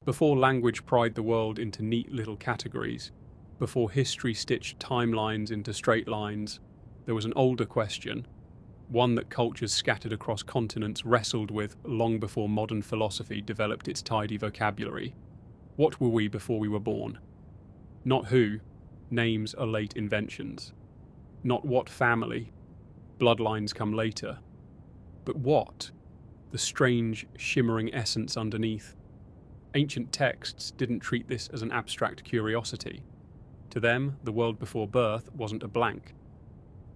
Before language pried the world into neat little categories, before history stitched timelines into straight lines, there was an older question, one that cultures scattered across continents wrestled with long before modern philosophy developed its tidy vocabulary. What were we before we were born? Not who, names are late inventions. Not what family, bloodlines come later. But what? The strange, shimmering essence underneath. Ancient texts didn't treat this as an abstract curiosity. To them, the world before birth wasn't a blank.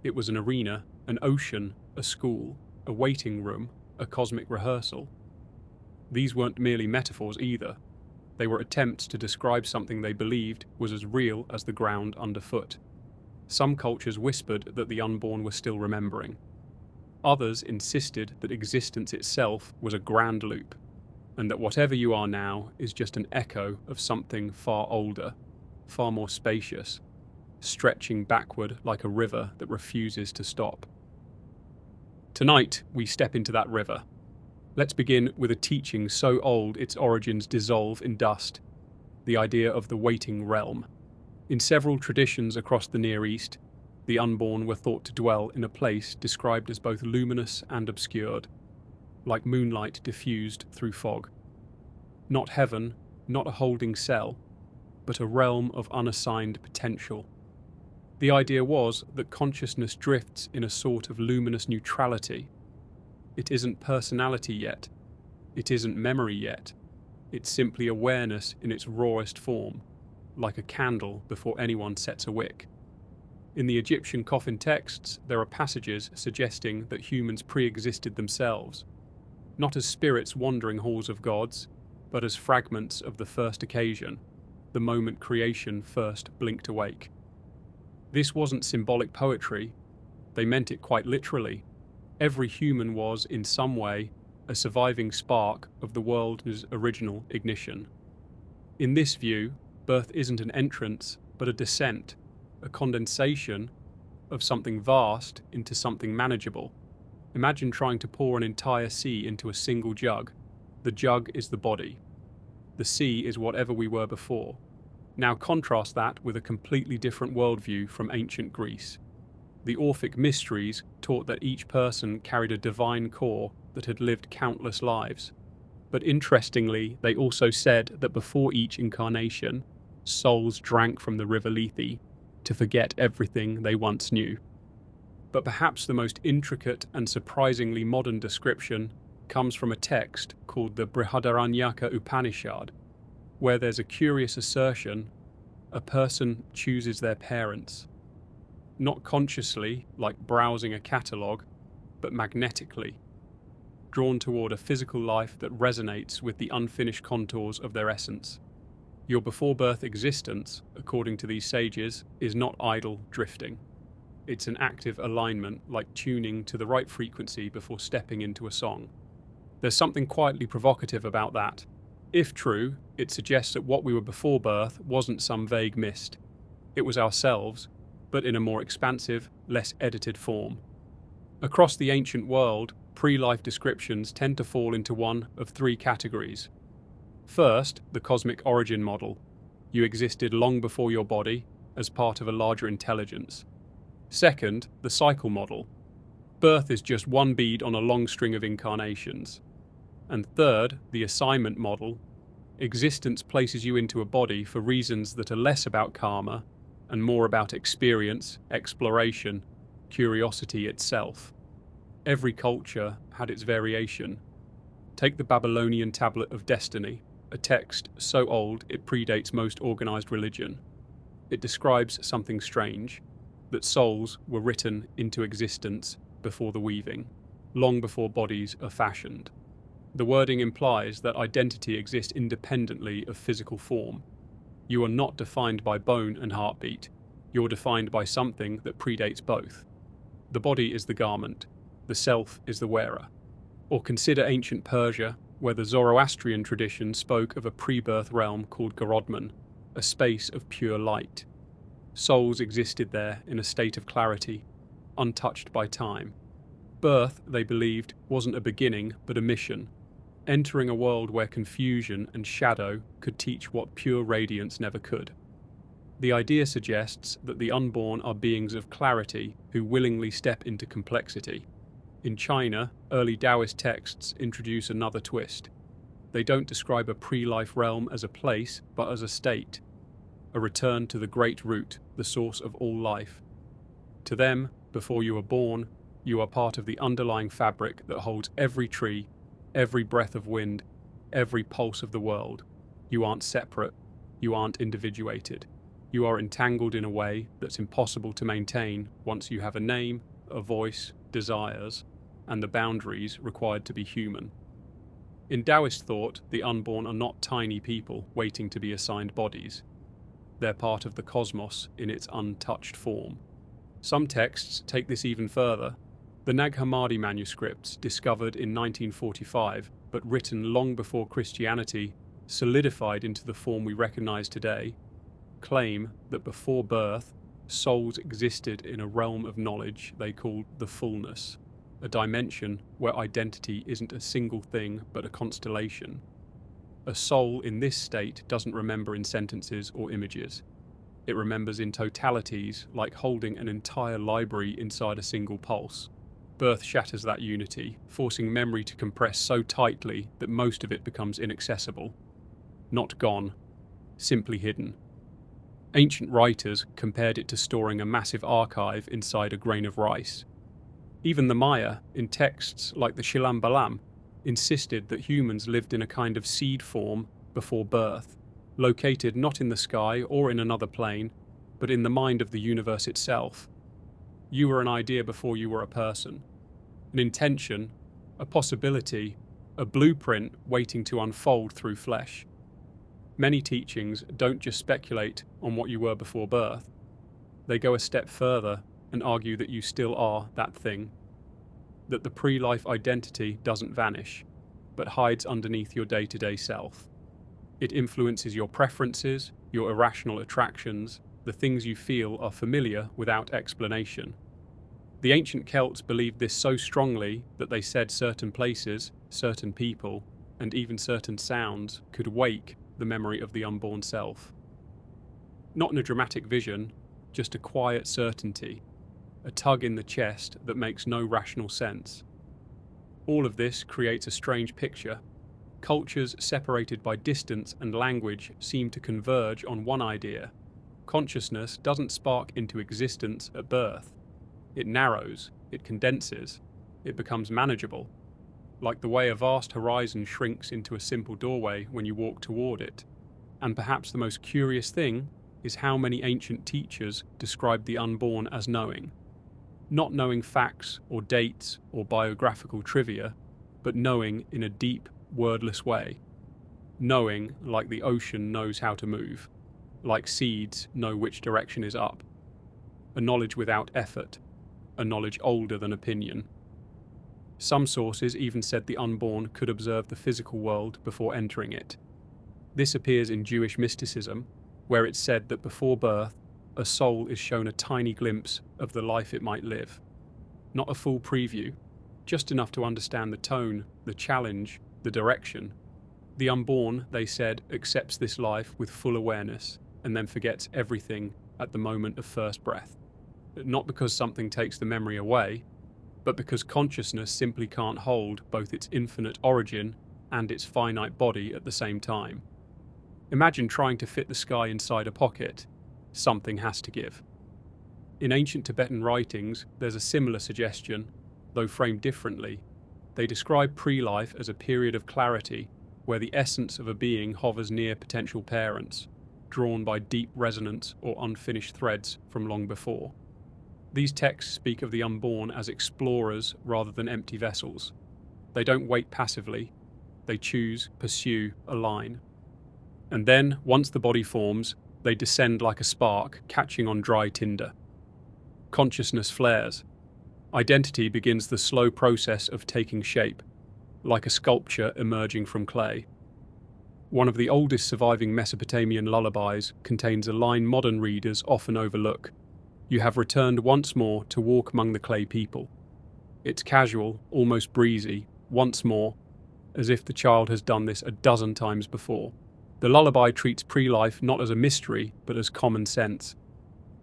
It was an arena, an ocean, a school, a waiting room, a cosmic rehearsal. These weren't merely metaphors either. They were attempts to describe something they believed was as real as the ground underfoot. Some cultures whispered that the unborn were still remembering. Others insisted that existence itself was a grand loop, and that whatever you are now is just an echo of something far older, far more spacious, stretching backward like a river that refuses to stop. Tonight, we step into that river. Let's begin with a teaching so old its origins dissolve in dust, the idea of the waiting realm. In several traditions across the Near East, the unborn were thought to dwell in a place described as both luminous and obscured, like moonlight diffused through fog. Not heaven, not a holding cell, but a realm of unassigned potential. The idea was that consciousness drifts in a sort of luminous neutrality. It isn't personality yet. It isn't memory yet. It's simply awareness in its rawest form, like a candle before anyone sets a wick. In the Egyptian coffin texts, there are passages suggesting that humans pre-existed themselves, not as spirits wandering halls of gods, but as fragments of the first occasion, the moment creation first blinked awake. This wasn't symbolic poetry. They meant it quite literally. Every human was, in some way, a surviving spark of the world's original ignition. In this view, birth isn't an entrance, but a descent, a condensation of something vast into something manageable. Imagine trying to pour an entire sea into a single jug. The jug is the body. The sea is whatever we were before. Now contrast that with a completely different worldview from ancient Greece. The Orphic mysteries taught that each person carried a divine core that had lived countless lives. But interestingly, they also said that before each incarnation, souls drank from the river Lethe to forget everything they once knew. But perhaps the most intricate and surprisingly modern description comes from a text called the Brihadaranyaka Upanishad, where there's a curious assertion: a person chooses their parents. Not consciously, like browsing a catalogue, but magnetically, drawn toward a physical life that resonates with the unfinished contours of their essence. Your before-birth existence, according to these sages, is not idle drifting. It's an active alignment, like tuning to the right frequency before stepping into a song. There's something quietly provocative about that. If true, it suggests that what we were before birth wasn't some vague mist. It was ourselves, but in a more expansive, less edited form. Across the ancient world, pre-life descriptions tend to fall into one of three categories. First, the cosmic origin model. You existed long before your body, as part of a larger intelligence. Second, the cycle model. Birth is just one bead on a long string of incarnations. And third, the assignment model. Existence places you into a body for reasons that are less about karma and more about experience, exploration, curiosity itself. Every culture had its variation. Take the Babylonian Tablet of Destiny, a text so old it predates most organized religion. It describes something strange, that souls were written into existence before the weaving, long before bodies are fashioned. The wording implies that identity exists independently of physical form. You are not defined by bone and heartbeat. You're defined by something that predates both. The body is the garment. The self is the wearer. Or consider ancient Persia, where the Zoroastrian tradition spoke of a pre-birth realm called Garodman, a space of pure light. Souls existed there in a state of clarity, untouched by time. Birth, they believed, wasn't a beginning, but a mission. entering a world where confusion and shadow could teach what pure radiance never could. The idea suggests that the unborn are beings of clarity who willingly step into complexity. In China, early Taoist texts introduce another twist. They don't describe a pre-life realm as a place, but as a state, a return to the great root, the source of all life. To them, before you are born, you are part of the underlying fabric that holds every tree, every breath of wind, every pulse of the world. You aren't separate, you aren't individuated. You are entangled in a way that's impossible to maintain once you have a name, a voice, desires, and the boundaries required to be human. In Taoist thought, the unborn are not tiny people waiting to be assigned bodies. They're part of the cosmos in its untouched form. Some texts take this even further. The Nag Hammadi manuscripts, discovered in 1945 but written long before Christianity solidified into the form we recognize today, claim that before birth, souls existed in a realm of knowledge they called the fullness, a dimension where identity isn't a single thing but a constellation. A soul in this state doesn't remember in sentences or images. It remembers in totalities, like holding an entire library inside a single pulse. Birth shatters that unity, forcing memory to compress so tightly that most of it becomes inaccessible. Not gone, simply hidden. Ancient writers compared it to storing a massive archive inside a grain of rice. Even the Maya, in texts like the Shilam Balam, insisted that humans lived in a kind of seed form before birth, located not in the sky or in another plane, but in the mind of the universe itself. You were an idea before you were a person, an intention, a possibility, a blueprint waiting to unfold through flesh. Many teachings don't just speculate on what you were before birth. They go a step further and argue that you still are that thing, that the pre-life identity doesn't vanish, but hides underneath your day-to-day self. It influences your preferences, your irrational attractions, the things you feel are familiar without explanation. The ancient Celts believed this so strongly that they said certain places, certain people, and even certain sounds could wake the memory of the unborn self. Not in a dramatic vision, just a quiet certainty, a tug in the chest that makes no rational sense. All of this creates a strange picture. Cultures separated by distance and language seem to converge on one idea. Consciousness doesn't spark into existence at birth. It narrows, it condenses, it becomes manageable, like the way a vast horizon shrinks into a simple doorway when you walk toward it. And perhaps the most curious thing is how many ancient teachers describe the unborn as knowing. Not knowing facts or dates or biographical trivia, but knowing in a deep, wordless way. Knowing like the ocean knows how to move, like seeds know which direction is up. A knowledge without effort, a knowledge older than opinion. Some sources even said the unborn could observe the physical world before entering it. This appears in Jewish mysticism, where it's said that before birth, a soul is shown a tiny glimpse of the life it might live. Not a full preview, just enough to understand the tone, the challenge, the direction. The unborn, they said, accepts this life with full awareness and then forgets everything at the moment of first breath. Not because something takes the memory away, but because consciousness simply can't hold both its infinite origin and its finite body at the same time. Imagine trying to fit the sky inside a pocket. Something has to give. In ancient Tibetan writings, there's a similar suggestion, though framed differently. They describe pre-life as a period of clarity where the essence of a being hovers near potential parents, drawn by deep resonance or unfinished threads from long before. These texts speak of the unborn as explorers rather than empty vessels. They don't wait passively. They choose, pursue, align. And then, once the body forms, they descend like a spark, catching on dry tinder. Consciousness flares. Identity begins the slow process of taking shape, like a sculpture emerging from clay. One of the oldest surviving Mesopotamian lullabies contains a line modern readers often overlook. You have returned once more to walk among the clay people. It's casual, almost breezy. Once more. as if the child has done this a dozen times before. The lullaby treats pre-life not as a mystery, but as common sense.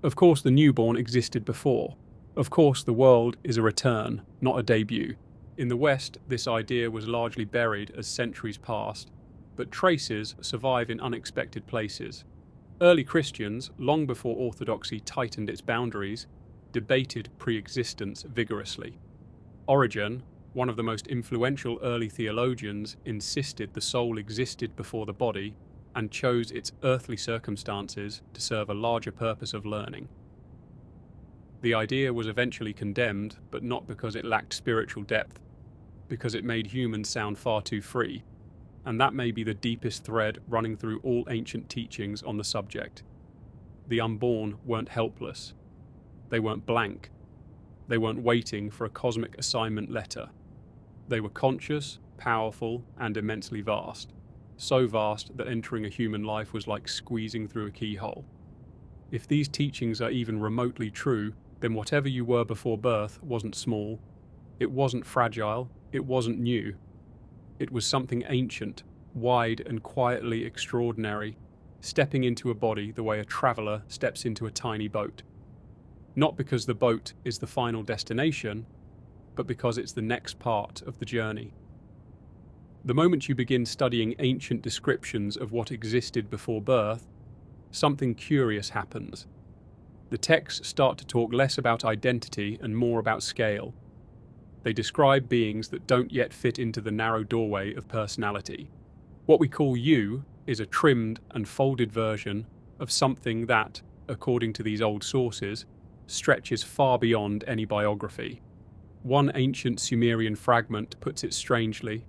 Of course, the newborn existed before. Of course, the world is a return, not a debut. In the West, this idea was largely buried as centuries passed, but traces survive in unexpected places. Early Christians, long before orthodoxy tightened its boundaries, debated pre-existence vigorously. Origen, one of the most influential early theologians, insisted the soul existed before the body and chose its earthly circumstances to serve a larger purpose of learning. The idea was eventually condemned, but not because it lacked spiritual depth, because it made humans sound far too free, and that may be the deepest thread running through all ancient teachings on the subject. The unborn weren't helpless. They weren't blank. They weren't waiting for a cosmic assignment letter. They were conscious, powerful, and immensely vast. So vast that entering a human life was like squeezing through a keyhole. If these teachings are even remotely true, then whatever you were before birth wasn't small. It wasn't fragile. It wasn't new. It was something ancient, wide and quietly extraordinary, stepping into a body the way a traveller steps into a tiny boat. Not because the boat is the final destination, but because it's the next part of the journey. The moment you begin studying ancient descriptions of what existed before birth, something curious happens. The texts start to talk less about identity and more about scale. They describe beings that don't yet fit into the narrow doorway of personality. What we call you is a trimmed and folded version of something that, according to these old sources, stretches far beyond any biography. One ancient Sumerian fragment puts it strangely.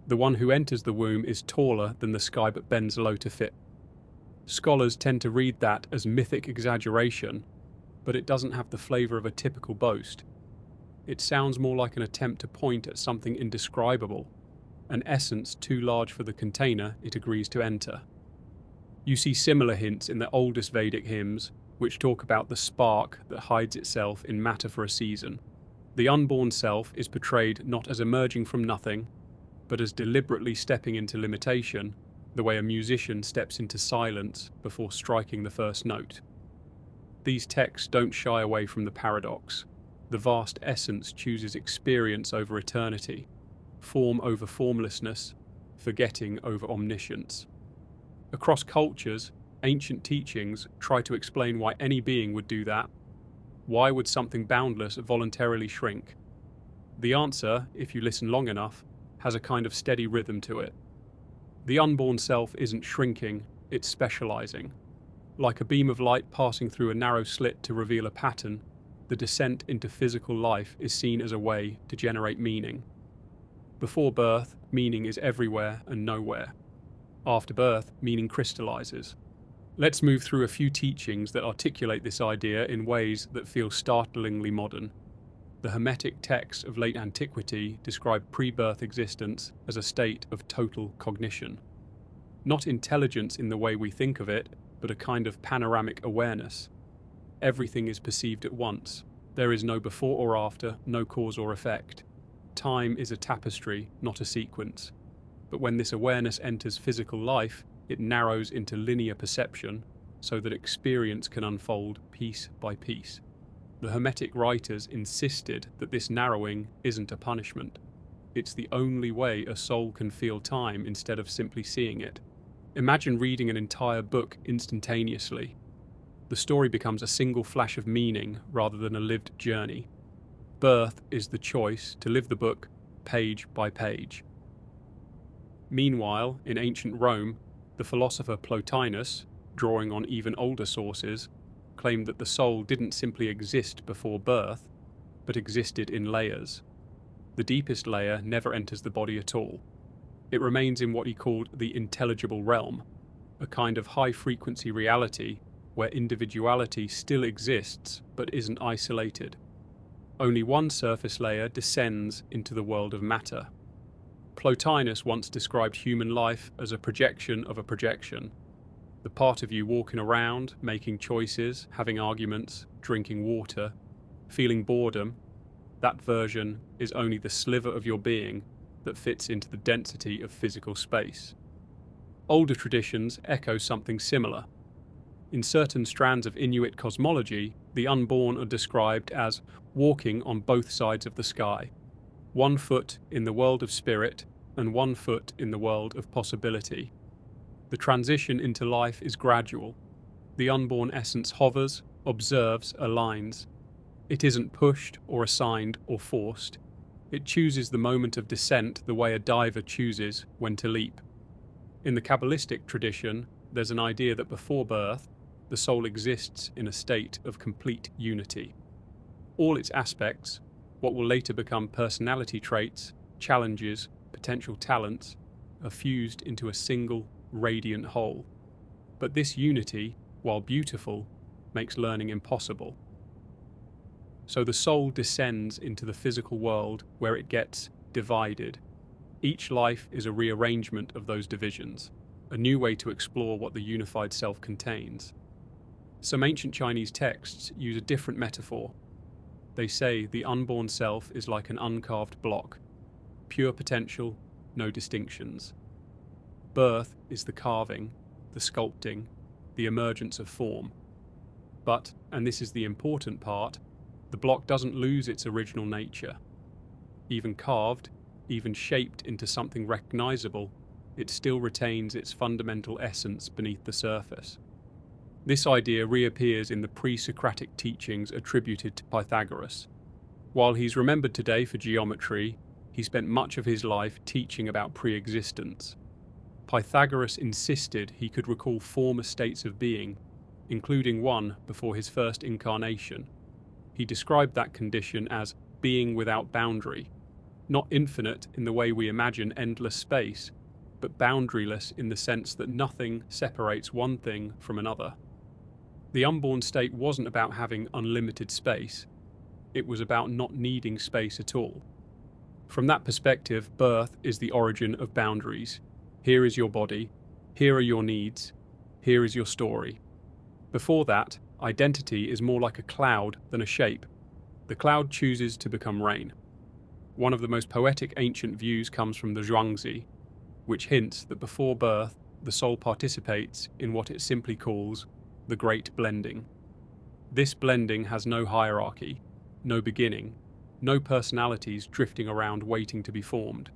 The one who enters the womb is taller than the sky but bends low to fit. Scholars tend to read that as mythic exaggeration, but it doesn't have the flavour of a typical boast. It sounds more like an attempt to point at something indescribable, an essence too large for the container it agrees to enter. You see similar hints in the oldest Vedic hymns, which talk about the spark that hides itself in matter for a season. The unborn self is portrayed not as emerging from nothing, but as deliberately stepping into limitation, the way a musician steps into silence before striking the first note. These texts don't shy away from the paradox. The vast essence chooses experience over eternity, form over formlessness, forgetting over omniscience. Across cultures, ancient teachings try to explain why any being would do that. Why would something boundless voluntarily shrink? The answer, if you listen long enough, has a kind of steady rhythm to it. The unborn self isn't shrinking, it's specializing. Like a beam of light passing through a narrow slit to reveal a pattern, the descent into physical life is seen as a way to generate meaning. Before birth, meaning is everywhere and nowhere. After birth, meaning crystallizes. Let's move through a few teachings that articulate this idea in ways that feel startlingly modern. The Hermetic texts of late antiquity describe pre-birth existence as a state of total cognition. Not intelligence in the way we think of it, but a kind of panoramic awareness. Everything is perceived at once. There is no before or after, no cause or effect. Time is a tapestry, not a sequence. But when this awareness enters physical life, it narrows into linear perception so that experience can unfold piece by piece. The Hermetic writers insisted that this narrowing isn't a punishment. It's the only way a soul can feel time instead of simply seeing it. Imagine reading an entire book instantaneously. The story becomes a single flash of meaning rather than a lived journey. Birth is the choice to live the book page by page. Meanwhile, in ancient Rome, the philosopher Plotinus, drawing on even older sources, claimed that the soul didn't simply exist before birth, but existed in layers. The deepest layer never enters the body at all. It remains in what he called the intelligible realm, a kind of high-frequency reality where individuality still exists but isn't isolated. Only one surface layer descends into the world of matter. Plotinus once described human life as a projection of a projection. The part of you walking around, making choices, having arguments, drinking water, feeling boredom, that version is only the sliver of your being, that fits into the density of physical space. Older traditions echo something similar. In certain strands of Inuit cosmology, the unborn are described as walking on both sides of the sky, 1 foot in the world of spirit and 1 foot in the world of possibility. The transition into life is gradual. The unborn essence hovers, observes, aligns. It isn't pushed or assigned or forced. It chooses the moment of descent the way a diver chooses when to leap. In the Kabbalistic tradition, there's an idea that before birth, the soul exists in a state of complete unity. All its aspects, what will later become personality traits, challenges, potential talents, are fused into a single, radiant whole. But this unity, while beautiful, makes learning impossible. So the soul descends into the physical world where it gets divided. Each life is a rearrangement of those divisions, a new way to explore what the unified self contains. Some ancient Chinese texts use a different metaphor. They say the unborn self is like an uncarved block, pure potential, no distinctions. Birth is the carving, the sculpting, the emergence of form. But, and this is the important part, the block doesn't lose its original nature. Even carved, even shaped into something recognizable, it still retains its fundamental essence beneath the surface. This idea reappears in the pre-Socratic teachings attributed to Pythagoras. While he's remembered today for geometry, he spent much of his life teaching about pre-existence. Pythagoras insisted he could recall former states of being, including one before his first incarnation. He described that condition as being without boundary, not infinite in the way we imagine endless space, but boundaryless in the sense that nothing separates one thing from another. The unborn state wasn't about having unlimited space, it was about not needing space at all. From that perspective, birth is the origin of boundaries. Here is your body, here are your needs, here is your story. Before that, identity is more like a cloud than a shape. The cloud chooses to become rain. One of the most poetic ancient views comes from the Zhuangzi, which hints that before birth, the soul participates in what it simply calls the great blending. This blending has no hierarchy, no beginning, no personalities drifting around waiting to be formed.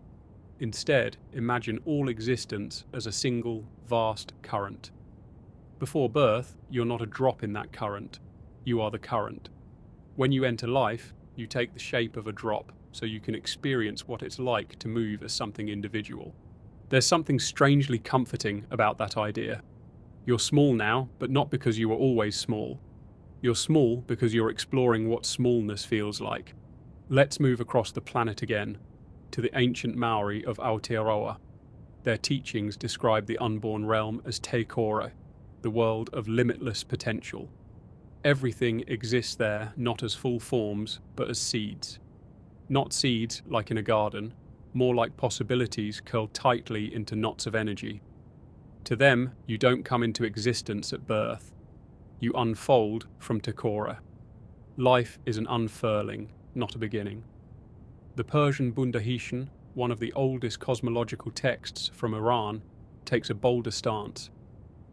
Instead, imagine all existence as a single, vast current. Before birth, you're not a drop in that current, you are the current. When you enter life, you take the shape of a drop so you can experience what it's like to move as something individual. There's something strangely comforting about that idea. You're small now, but not because you were always small. You're small because you're exploring what smallness feels like. Let's move across the planet again, to the ancient Maori of Aotearoa. Their teachings describe the unborn realm as Te Kora, the world of limitless potential. Everything exists there not as full forms, but as seeds. Not seeds like in a garden, more like possibilities curled tightly into knots of energy. To them, you don't come into existence at birth. You unfold from Te Kora. Life is an unfurling, not a beginning. The Persian Bundahishan, one of the oldest cosmological texts from Iran, takes a bolder stance.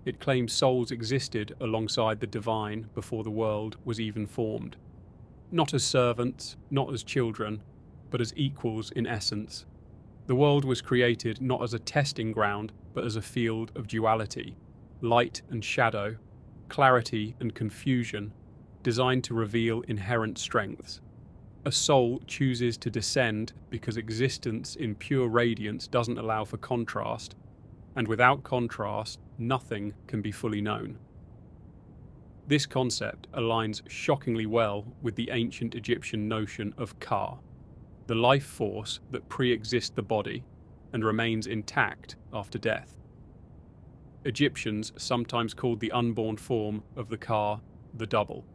It claims souls existed alongside the divine before the world was even formed. Not as servants, not as children, but as equals in essence. The world was created not as a testing ground, but as a field of duality, light and shadow, clarity and confusion, designed to reveal inherent strengths. A soul chooses to descend because existence in pure radiance doesn't allow for contrast, and without contrast, nothing can be fully known. This concept aligns shockingly well with the ancient Egyptian notion of Ka, the life force that pre-exists the body and remains intact after death. Egyptians sometimes called the unborn form of the Ka the double,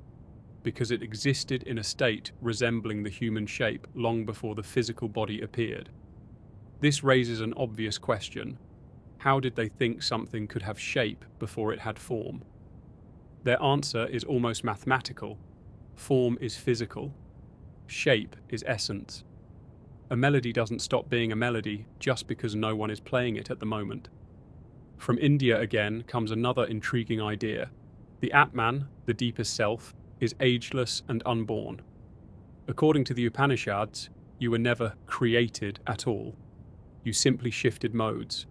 because it existed in a state resembling the human shape long before the physical body appeared. This raises an obvious question. How did they think something could have shape before it had form? Their answer is almost mathematical. Form is physical. Shape is essence. A melody doesn't stop being a melody just because no one is playing it at the moment. From India again comes another intriguing idea. The Atman, the deepest self, is ageless and unborn. According to the Upanishads, you were never created at all. You simply shifted modes.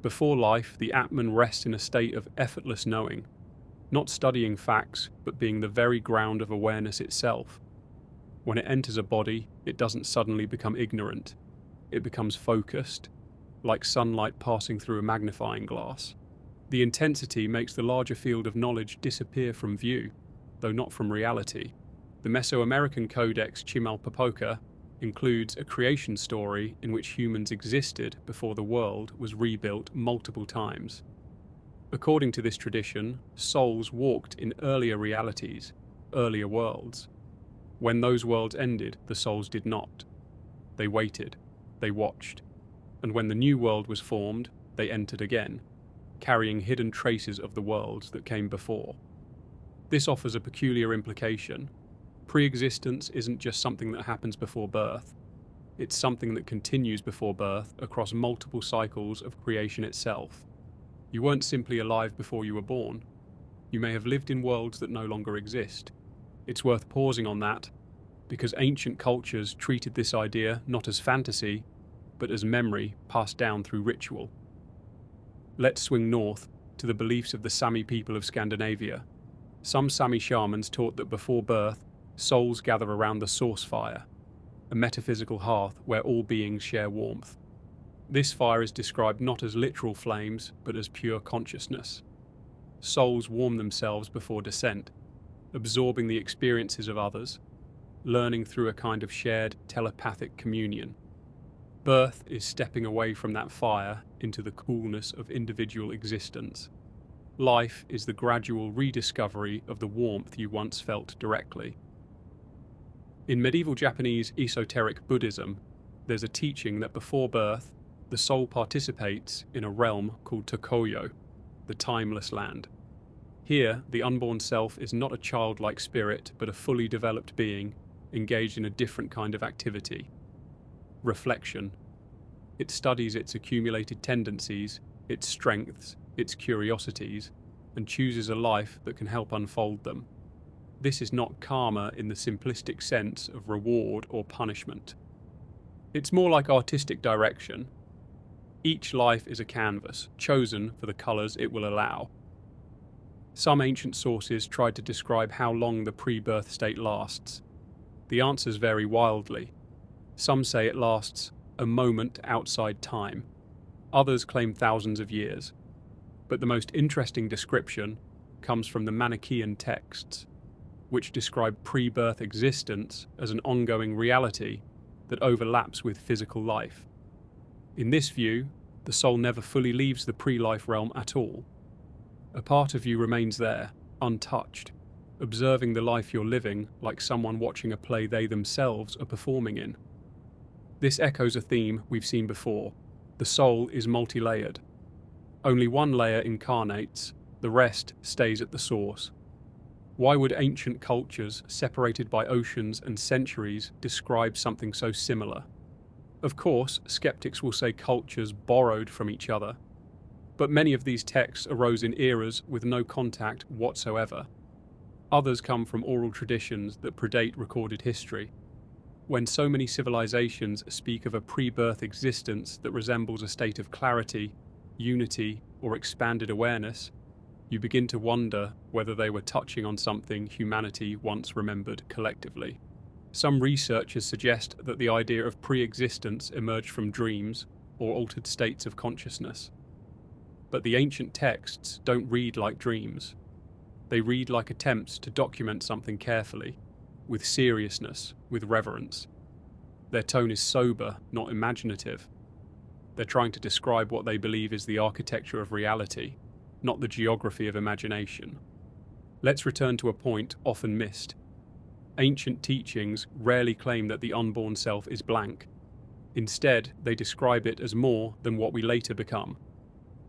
Before life, the Atman rests in a state of effortless knowing, not studying facts, but being the very ground of awareness itself. When it enters a body, it doesn't suddenly become ignorant. It becomes focused, like sunlight passing through a magnifying glass. The intensity makes the larger field of knowledge disappear from view, though not from reality. The Mesoamerican codex Chimalpopoca includes a creation story in which humans existed before the world was rebuilt multiple times. According to this tradition, souls walked in earlier realities, earlier worlds. When those worlds ended, the souls did not. They waited, they watched, and when the new world was formed, they entered again, carrying hidden traces of the worlds that came before. This offers a peculiar implication. Pre-existence isn't just something that happens before birth. It's something that continues before birth across multiple cycles of creation itself. You weren't simply alive before you were born. You may have lived in worlds that no longer exist. It's worth pausing on that, because ancient cultures treated this idea not as fantasy, but as memory passed down through ritual. Let's swing north to the beliefs of the Sami people of Scandinavia. Some Sami shamans taught that before birth, souls gather around the source fire, a metaphysical hearth where all beings share warmth. This fire is described not as literal flames, but as pure consciousness. Souls warm themselves before descent, absorbing the experiences of others, learning through a kind of shared telepathic communion. Birth is stepping away from that fire into the coolness of individual existence. Life is the gradual rediscovery of the warmth you once felt directly. In medieval Japanese esoteric Buddhism, there's a teaching that before birth, the soul participates in a realm called Tokoyo, the timeless land. Here, the unborn self is not a childlike spirit, but a fully developed being engaged in a different kind of activity. Reflection. It studies its accumulated tendencies, its strengths, its curiosities, and chooses a life that can help unfold them. This is not karma in the simplistic sense of reward or punishment. It's more like artistic direction. Each life is a canvas, chosen for the colours it will allow. Some ancient sources tried to describe how long the pre-birth state lasts. The answers vary wildly. Some say it lasts a moment outside time. Others claim thousands of years. But the most interesting description comes from the Manichaean texts, which describe pre-birth existence as an ongoing reality that overlaps with physical life. In this view, the soul never fully leaves the pre-life realm at all. A part of you remains there, untouched, observing the life you're living like someone watching a play they themselves are performing in. This echoes a theme we've seen before. The soul is multi-layered. Only one layer incarnates, the rest stays at the source. Why would ancient cultures, separated by oceans and centuries, describe something so similar? Of course, skeptics will say cultures borrowed from each other, but many of these texts arose in eras with no contact whatsoever. Others come from oral traditions that predate recorded history. When so many civilizations speak of a pre-birth existence that resembles a state of clarity, unity, or expanded awareness, you begin to wonder whether they were touching on something humanity once remembered collectively. Some researchers suggest that the idea of pre-existence emerged from dreams or altered states of consciousness. But the ancient texts don't read like dreams. They read like attempts to document something carefully, with seriousness, with reverence. Their tone is sober, not imaginative. They're trying to describe what they believe is the architecture of reality, not the geography of imagination. Let's return to a point often missed. Ancient teachings rarely claim that the unborn self is blank. Instead, they describe it as more than what we later become.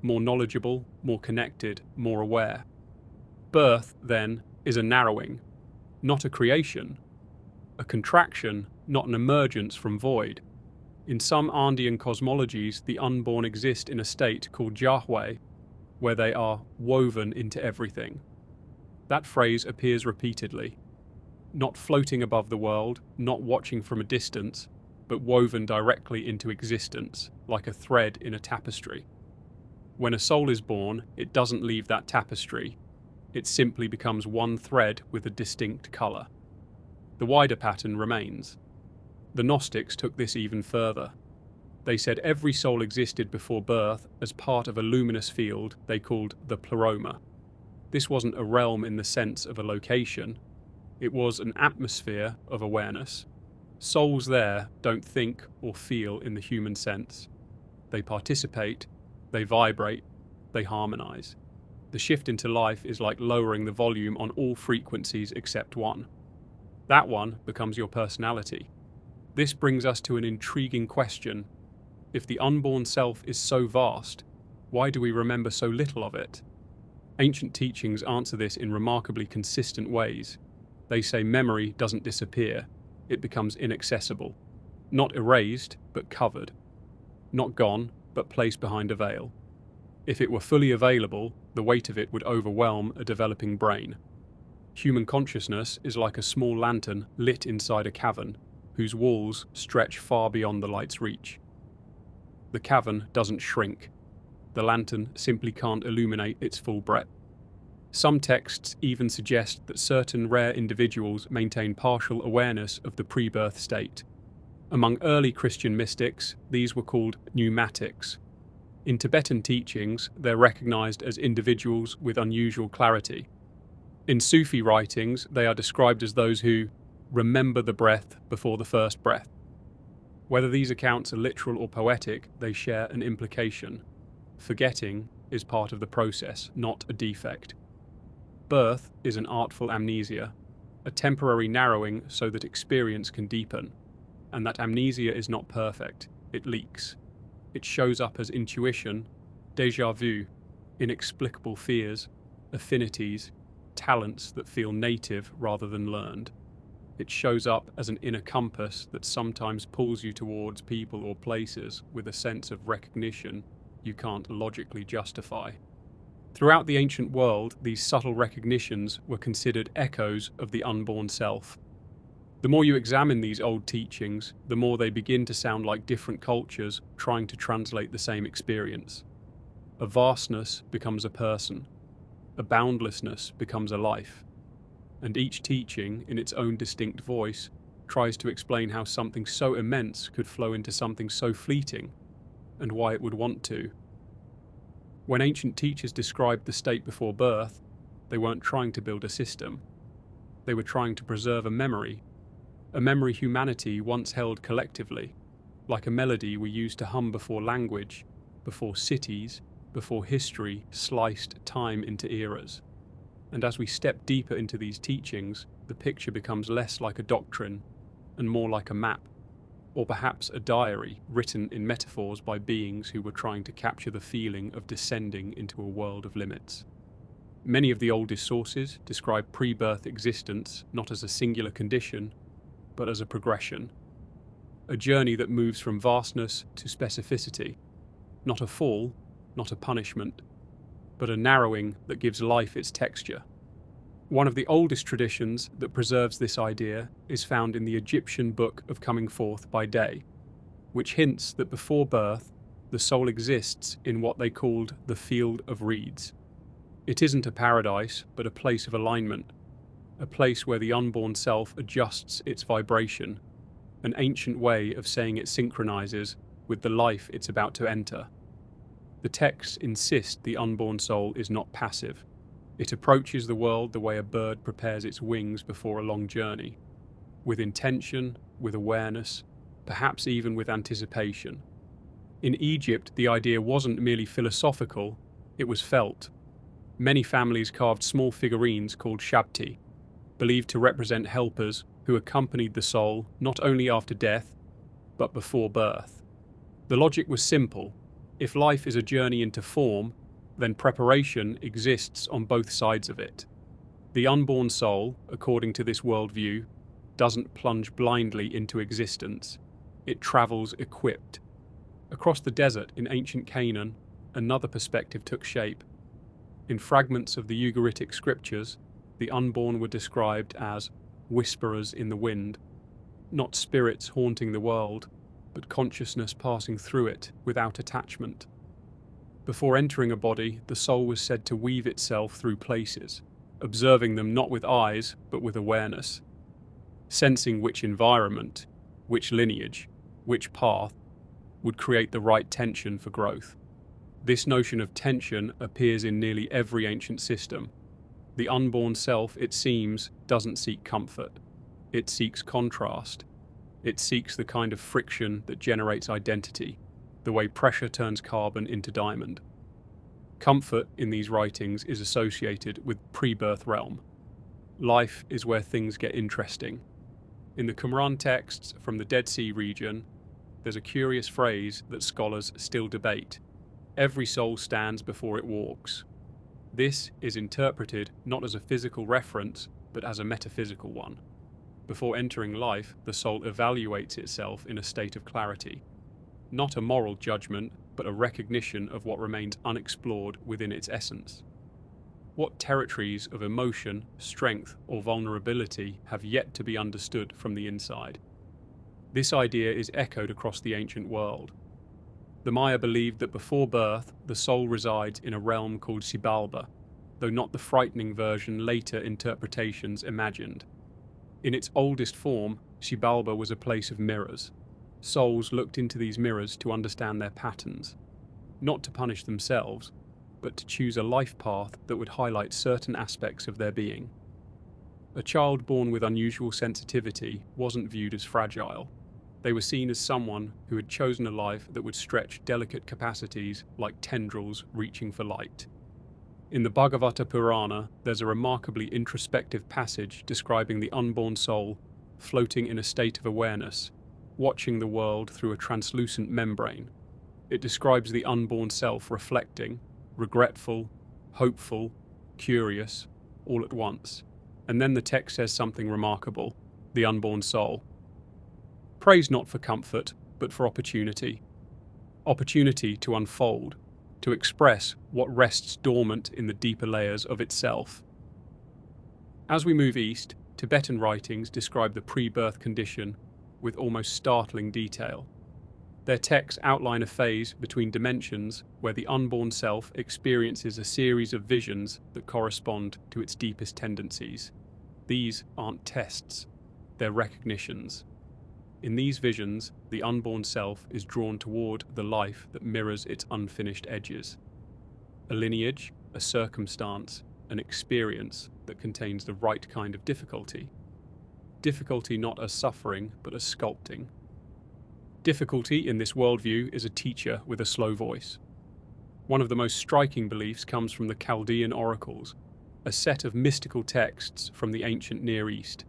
More knowledgeable, more connected, more aware. Birth, then, is a narrowing, not a creation. A contraction, not an emergence from void. In some Andean cosmologies, the unborn exist in a state called Yahweh, where they are woven into everything. That phrase appears repeatedly. Not floating above the world, not watching from a distance, but woven directly into existence, like a thread in a tapestry. When a soul is born, it doesn't leave that tapestry. It simply becomes one thread with a distinct colour. The wider pattern remains. The Gnostics took this even further. They said every soul existed before birth as part of a luminous field they called the pleroma. This wasn't a realm in the sense of a location. It was an atmosphere of awareness. Souls there don't think or feel in the human sense. They participate, they vibrate, they harmonise. The shift into life is like lowering the volume on all frequencies except one. That one becomes your personality. This brings us to an intriguing question. If the unborn self is so vast, why do we remember so little of it? Ancient teachings answer this in remarkably consistent ways. They say memory doesn't disappear, it becomes inaccessible. Not erased, but covered. Not gone, but placed behind a veil. If it were fully available, the weight of it would overwhelm a developing brain. Human consciousness is like a small lantern lit inside a cavern, whose walls stretch far beyond the light's reach. The cavern doesn't shrink. The lantern simply can't illuminate its full breadth. Some texts even suggest that certain rare individuals maintain partial awareness of the pre-birth state. Among early Christian mystics, these were called pneumatics. In Tibetan teachings, they're recognized as individuals with unusual clarity. In Sufi writings, they are described as those who remember the breath before the first breath. Whether these accounts are literal or poetic, they share an implication. Forgetting is part of the process, not a defect. Birth is an artful amnesia, a temporary narrowing so that experience can deepen. And that amnesia is not perfect, it leaks. It shows up as intuition, déjà vu, inexplicable fears, affinities, talents that feel native rather than learned. It shows up as an inner compass that sometimes pulls you towards people or places with a sense of recognition you can't logically justify. Throughout the ancient world, these subtle recognitions were considered echoes of the unborn self. The more you examine these old teachings, the more they begin to sound like different cultures trying to translate the same experience. A vastness becomes a person. A boundlessness becomes a life. And each teaching, in its own distinct voice, tries to explain how something so immense could flow into something so fleeting, and why it would want to. When ancient teachers described the state before birth, they weren't trying to build a system. They were trying to preserve a memory humanity once held collectively, like a melody we used to hum before language, before cities, before history sliced time into eras. And as we step deeper into these teachings, the picture becomes less like a doctrine and more like a map, or perhaps a diary written in metaphors by beings who were trying to capture the feeling of descending into a world of limits. Many of the oldest sources describe pre-birth existence not as a singular condition, but as a progression, a journey that moves from vastness to specificity, not a fall, not a punishment, but a narrowing that gives life its texture. One of the oldest traditions that preserves this idea is found in the Egyptian book of Coming Forth by Day, which hints that before birth, the soul exists in what they called the field of reeds. It isn't a paradise, but a place of alignment, a place where the unborn self adjusts its vibration, an ancient way of saying it synchronizes with the life it's about to enter. The texts insist the unborn soul is not passive. It approaches the world the way a bird prepares its wings before a long journey, with intention, with awareness, perhaps even with anticipation. In Egypt, the idea wasn't merely philosophical, it was felt. Many families carved small figurines called shabti, believed to represent helpers who accompanied the soul not only after death, but before birth. The logic was simple. If life is a journey into form, then preparation exists on both sides of it. The unborn soul, according to this worldview, doesn't plunge blindly into existence. it travels equipped. Across the desert in ancient Canaan, another perspective took shape. In fragments of the Ugaritic scriptures, the unborn were described as whisperers in the wind, not spirits haunting the world, but consciousness passing through it without attachment. Before entering a body, the soul was said to weave itself through places, observing them not with eyes, but with awareness, sensing which environment, which lineage, which path would create the right tension for growth. This notion of tension appears in nearly every ancient system. The unborn self, it seems, doesn't seek comfort. It seeks contrast. It seeks the kind of friction that generates identity, the way pressure turns carbon into diamond. Comfort in these writings is associated with pre-birth realm. Life is where things get interesting. In the Qumran texts from the Dead Sea region, there's a curious phrase that scholars still debate. Every soul stands before it walks. This is interpreted not as a physical reference, but as a metaphysical one. Before entering life, the soul evaluates itself in a state of clarity. Not a moral judgment, but a recognition of what remains unexplored within its essence. What territories of emotion, strength, or vulnerability have yet to be understood from the inside? This idea is echoed across the ancient world. The Maya believed that before birth, the soul resides in a realm called Xibalba, though not the frightening version later interpretations imagined. In its oldest form, Xibalba was a place of mirrors. Souls looked into these mirrors to understand their patterns, not to punish themselves, but to choose a life path that would highlight certain aspects of their being. A child born with unusual sensitivity wasn't viewed as fragile. They were seen as someone who had chosen a life that would stretch delicate capacities like tendrils reaching for light. In the Bhagavata Purana, there's a remarkably introspective passage describing the unborn soul floating in a state of awareness, watching the world through a translucent membrane. It describes the unborn self reflecting, regretful, hopeful, curious, all at once. And then the text says something remarkable: the unborn soul prays not for comfort, but for opportunity. Opportunity to unfold, to express what rests dormant in the deeper layers of itself. As we move east, Tibetan writings describe the pre-birth condition with almost startling detail. Their texts outline a phase between dimensions where the unborn self experiences a series of visions that correspond to its deepest tendencies. These aren't tests, they're recognitions. In these visions, the unborn self is drawn toward the life that mirrors its unfinished edges. A lineage, a circumstance, an experience that contains the right kind of difficulty. Difficulty not as suffering, but as sculpting. Difficulty in this worldview is a teacher with a slow voice. One of the most striking beliefs comes from the Chaldean oracles, a set of mystical texts from the ancient Near East.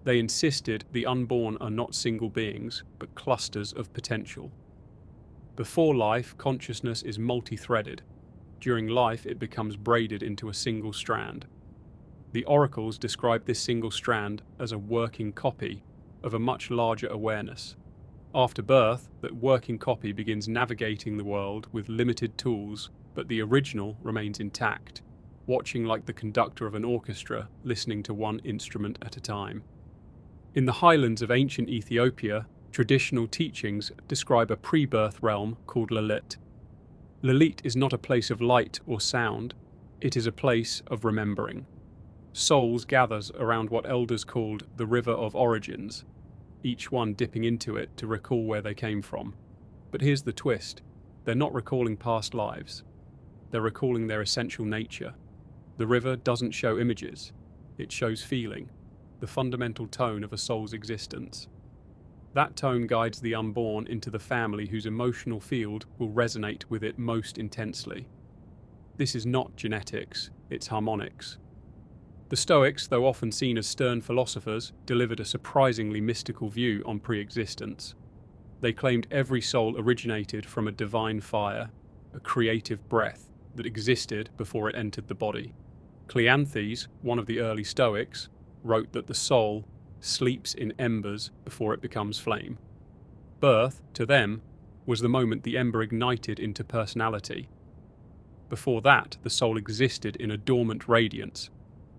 They insisted the unborn are not single beings, but clusters of potential. Before life, consciousness is multi-threaded. During life, it becomes braided into a single strand. The oracles describe this single strand as a working copy of a much larger awareness. After birth, that working copy begins navigating the world with limited tools, but the original remains intact, watching like the conductor of an orchestra, listening to one instrument at a time. In the highlands of ancient Ethiopia, traditional teachings describe a pre-birth realm called Lalit. Lalit is not a place of light or sound, it is a place of remembering. Souls gathers around what elders called the River of Origins, each one dipping into it to recall where they came from. But here's the twist: they're not recalling past lives, they're recalling their essential nature. The river doesn't show images, it shows feeling, the fundamental tone of a soul's existence. That tone guides the unborn into the family whose emotional field will resonate with it most intensely. This is not genetics, it's harmonics. The Stoics, though often seen as stern philosophers, delivered a surprisingly mystical view on pre-existence. They claimed every soul originated from a divine fire, a creative breath that existed before it entered the body. Cleanthes, one of the early Stoics, wrote that the soul sleeps in embers before it becomes flame. Birth, to them, was the moment the ember ignited into personality. Before that, the soul existed in a dormant radiance,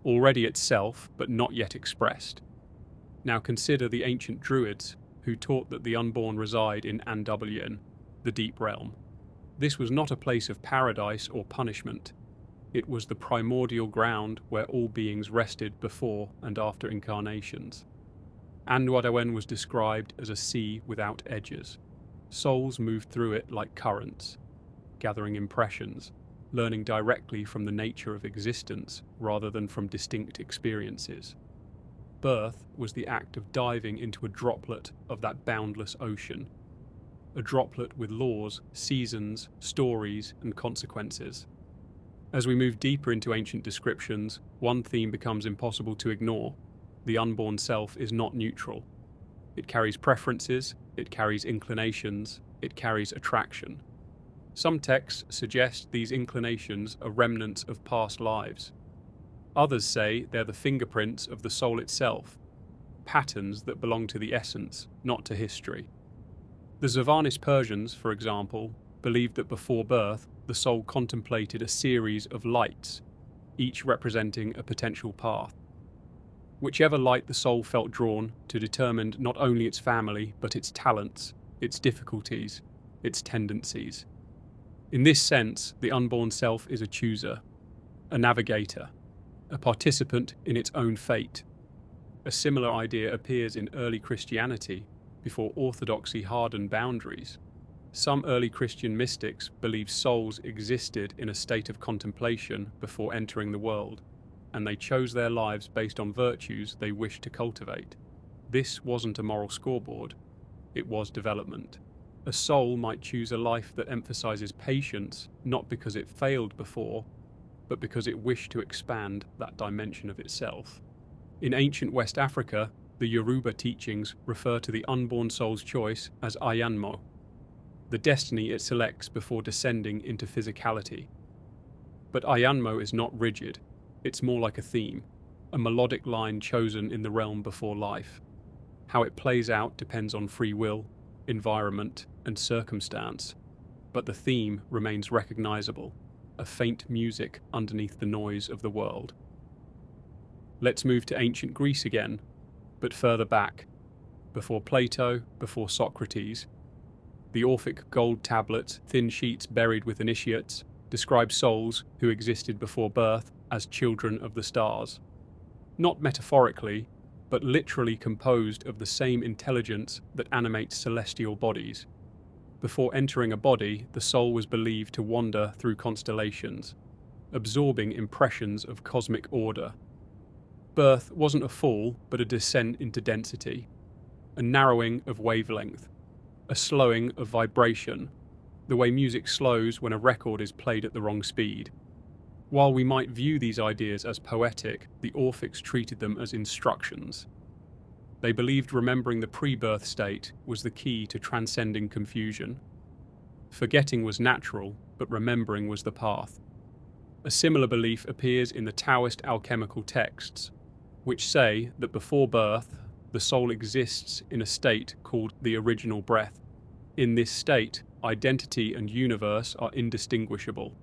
already itself but not yet expressed. Now consider the ancient Druids, who taught that the unborn reside in Andwyllian, the deep realm. This was not a place of paradise or punishment. It was the primordial ground where all beings rested before and after incarnations. Andwyllian was described as a sea without edges. Souls moved through it like currents, gathering impressions, learning directly from the nature of existence rather than from distinct experiences. Birth was the act of diving into a droplet of that boundless ocean, a droplet with laws, seasons, stories, and consequences. As we move deeper into ancient descriptions, one theme becomes impossible to ignore. The unborn self is not neutral. It carries preferences, it carries inclinations, it carries attraction. Some texts suggest these inclinations are remnants of past lives. Others say they're the fingerprints of the soul itself, patterns that belong to the essence, not to history. The Zavanis Persians, for example, believed that before birth, the soul contemplated a series of lights, each representing a potential path. Whichever light the soul felt drawn to determined not only its family, but its talents, its difficulties, its tendencies. In this sense, the unborn self is a chooser, a navigator, a participant in its own fate. A similar idea appears in early Christianity, before orthodoxy hardened boundaries. Some early Christian mystics believed souls existed in a state of contemplation before entering the world, and they chose their lives based on virtues they wished to cultivate. This wasn't a moral scoreboard, it was development. A soul might choose a life that emphasizes patience, not because it failed before, but because it wished to expand that dimension of itself. In ancient West Africa, the Yoruba teachings refer to the unborn soul's choice as Ayanmo, the destiny it selects before descending into physicality. But Ayanmo is not rigid, it's more like a theme, a melodic line chosen in the realm before life. How it plays out depends on free will, environment, and circumstance, but the theme remains recognizable, a faint music underneath the noise of the world. Let's move to ancient Greece again, but further back, before Plato, before Socrates. The Orphic gold tablets, thin sheets buried with initiates, describe souls who existed before birth as children of the stars. Not metaphorically, but literally composed of the same intelligence that animates celestial bodies. Before entering a body, the soul was believed to wander through constellations, absorbing impressions of cosmic order. Birth wasn't a fall, but a descent into density, a narrowing of wavelength, a slowing of vibration, the way music slows when a record is played at the wrong speed. While we might view these ideas as poetic, the Orphics treated them as instructions. They believed remembering the pre-birth state was the key to transcending confusion. Forgetting was natural, but remembering was the path. A similar belief appears in the Taoist alchemical texts, which say that before birth, the soul exists in a state called the original breath. In this state, identity and universe are indistinguishable.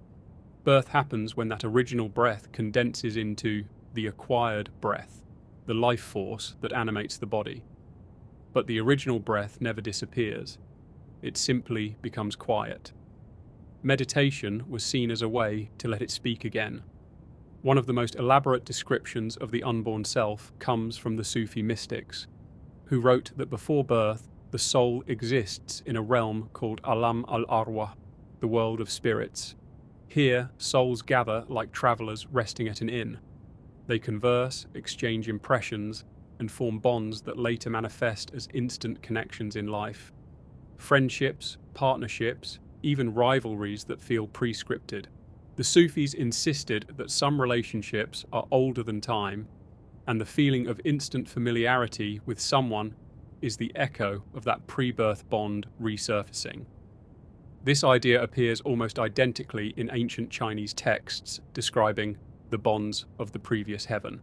Birth happens when that original breath condenses into the acquired breath, the life force that animates the body. But the original breath never disappears. It simply becomes quiet. Meditation was seen as a way to let it speak again. One of the most elaborate descriptions of the unborn self comes from the Sufi mystics, who wrote that before birth, the soul exists in a realm called Alam al-Arwah, the world of spirits. Here, souls gather like travelers resting at an inn. They converse, exchange impressions, and form bonds that later manifest as instant connections in life. Friendships, partnerships, even rivalries that feel pre-scripted. The Sufis insisted that some relationships are older than time, and the feeling of instant familiarity with someone is the echo of that pre-birth bond resurfacing. This idea appears almost identically in ancient Chinese texts describing the bonds of the previous heaven,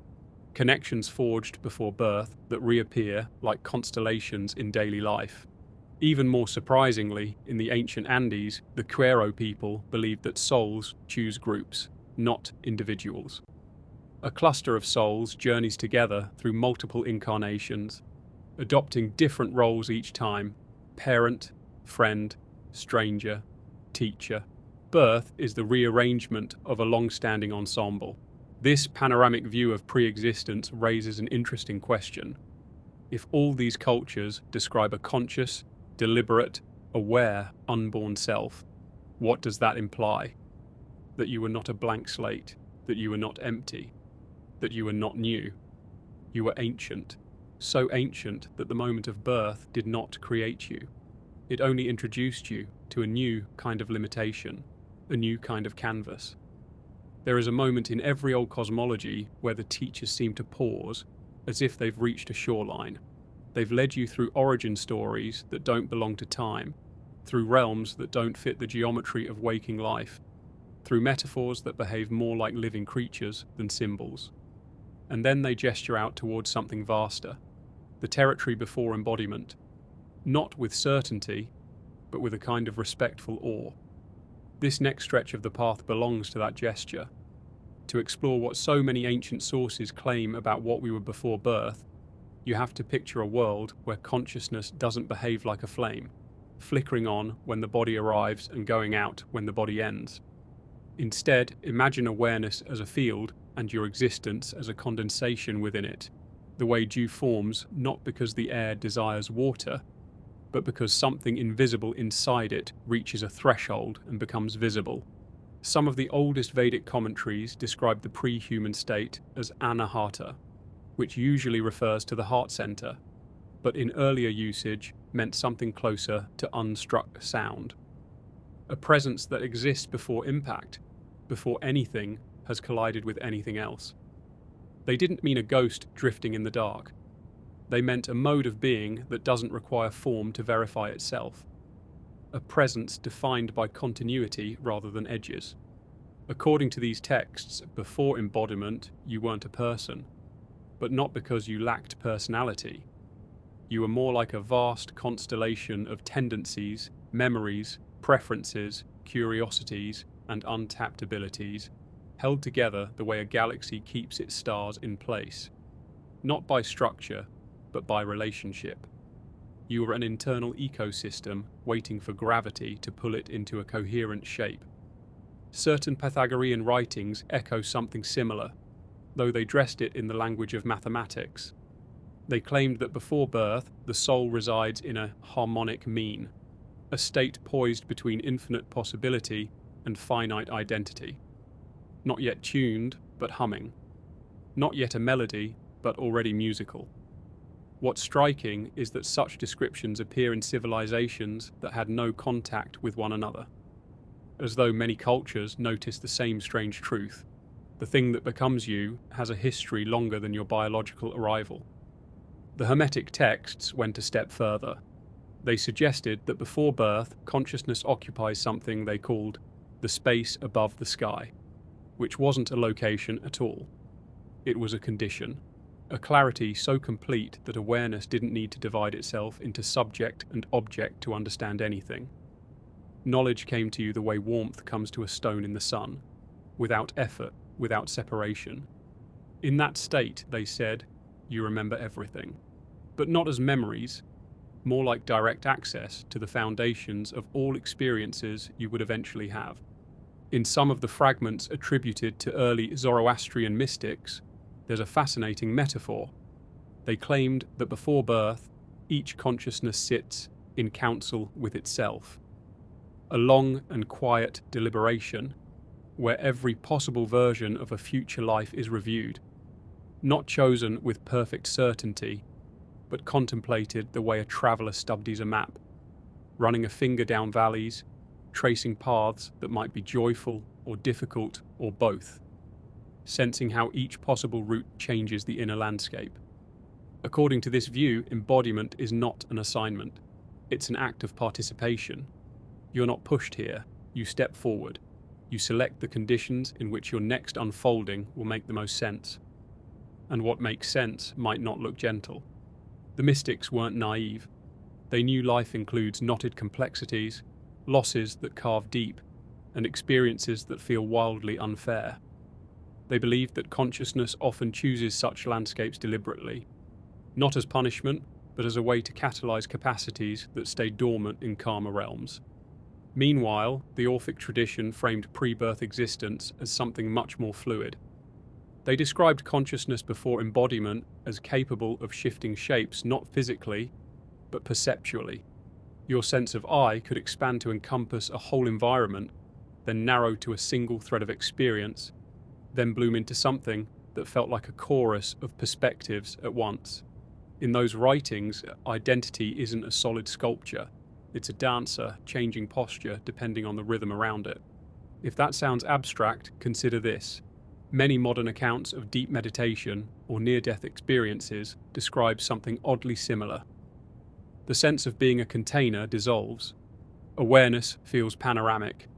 connections forged before birth that reappear like constellations in daily life. Even more surprisingly, in the ancient Andes, the Quero people believed that souls choose groups, not individuals. A cluster of souls journeys together through multiple incarnations, adopting different roles each time: parent, friend, stranger, teacher. Birth is the rearrangement of a long-standing ensemble. This panoramic view of pre-existence raises an interesting question. If all these cultures describe a conscious, deliberate, aware, unborn self, what does that imply? That you were not a blank slate, that you were not empty, that you were not new. You were ancient, so ancient that the moment of birth did not create you. It only introduced you to a new kind of limitation, a new kind of canvas. There is a moment in every old cosmology where the teachers seem to pause, as if they've reached a shoreline. They've led you through origin stories that don't belong to time, through realms that don't fit the geometry of waking life, through metaphors that behave more like living creatures than symbols. And then they gesture out towards something vaster, the territory before embodiment, not with certainty, but with a kind of respectful awe. This next stretch of the path belongs to that gesture, to explore what so many ancient sources claim about what we were before birth. You have to picture a world where consciousness doesn't behave like a flame, flickering on when the body arrives and going out when the body ends. Instead, imagine awareness as a field and your existence as a condensation within it, the way dew forms not because the air desires water, but because something invisible inside it reaches a threshold and becomes visible. Some of the oldest Vedic commentaries describe the pre-human state as anahata, which usually refers to the heart center, but in earlier usage meant something closer to unstruck sound. A presence that exists before impact, before anything has collided with anything else. They didn't mean a ghost drifting in the dark. They meant a mode of being that doesn't require form to verify itself. A presence defined by continuity rather than edges. According to these texts, before embodiment, you weren't a person, but not because you lacked personality. You were more like a vast constellation of tendencies, memories, preferences, curiosities, and untapped abilities, held together the way a galaxy keeps its stars in place. Not by structure, but by relationship. You were an internal ecosystem waiting for gravity to pull it into a coherent shape. Certain Pythagorean writings echo something similar, though they dressed it in the language of mathematics. They claimed that before birth, the soul resides in a harmonic mean, a state poised between infinite possibility and finite identity. Not yet tuned, but humming. Not yet a melody, but already musical. What's striking is that such descriptions appear in civilizations that had no contact with one another, as though many cultures notice the same strange truth. The thing that becomes you has a history longer than your biological arrival. The Hermetic texts went a step further. They suggested that before birth, consciousness occupies something they called the space above the sky, which wasn't a location at all. It was a condition, a clarity so complete that awareness didn't need to divide itself into subject and object to understand anything. Knowledge came to you the way warmth comes to a stone in the sun, without effort, without separation. In that state, they said, you remember everything. But not as memories, more like direct access to the foundations of all experiences you would eventually have. In some of the fragments attributed to early Zoroastrian mystics, there's a fascinating metaphor. They claimed that before birth, each consciousness sits in council with itself. A long and quiet deliberation, where every possible version of a future life is reviewed, not chosen with perfect certainty, but contemplated the way a traveller studies a map, running a finger down valleys, tracing paths that might be joyful or difficult or both, sensing how each possible route changes the inner landscape. According to this view, embodiment is not an assignment. It's an act of participation. You're not pushed here, you step forward. You select the conditions in which your next unfolding will make the most sense. And what makes sense might not look gentle. The mystics weren't naive. They knew life includes knotted complexities, losses that carve deep, and experiences that feel wildly unfair. They believed that consciousness often chooses such landscapes deliberately, not as punishment, but as a way to catalyze capacities that stay dormant in calmer realms. Meanwhile, the Orphic tradition framed pre-birth existence as something much more fluid. They described consciousness before embodiment as capable of shifting shapes not physically, but perceptually. Your sense of I could expand to encompass a whole environment, then narrow to a single thread of experience, then bloom into something that felt like a chorus of perspectives at once. In those writings, identity isn't a solid sculpture. It's a dancer, changing posture depending on the rhythm around it. If that sounds abstract, consider this. Many modern accounts of deep meditation or near-death experiences describe something oddly similar. The sense of being a container dissolves. Awareness feels panoramic.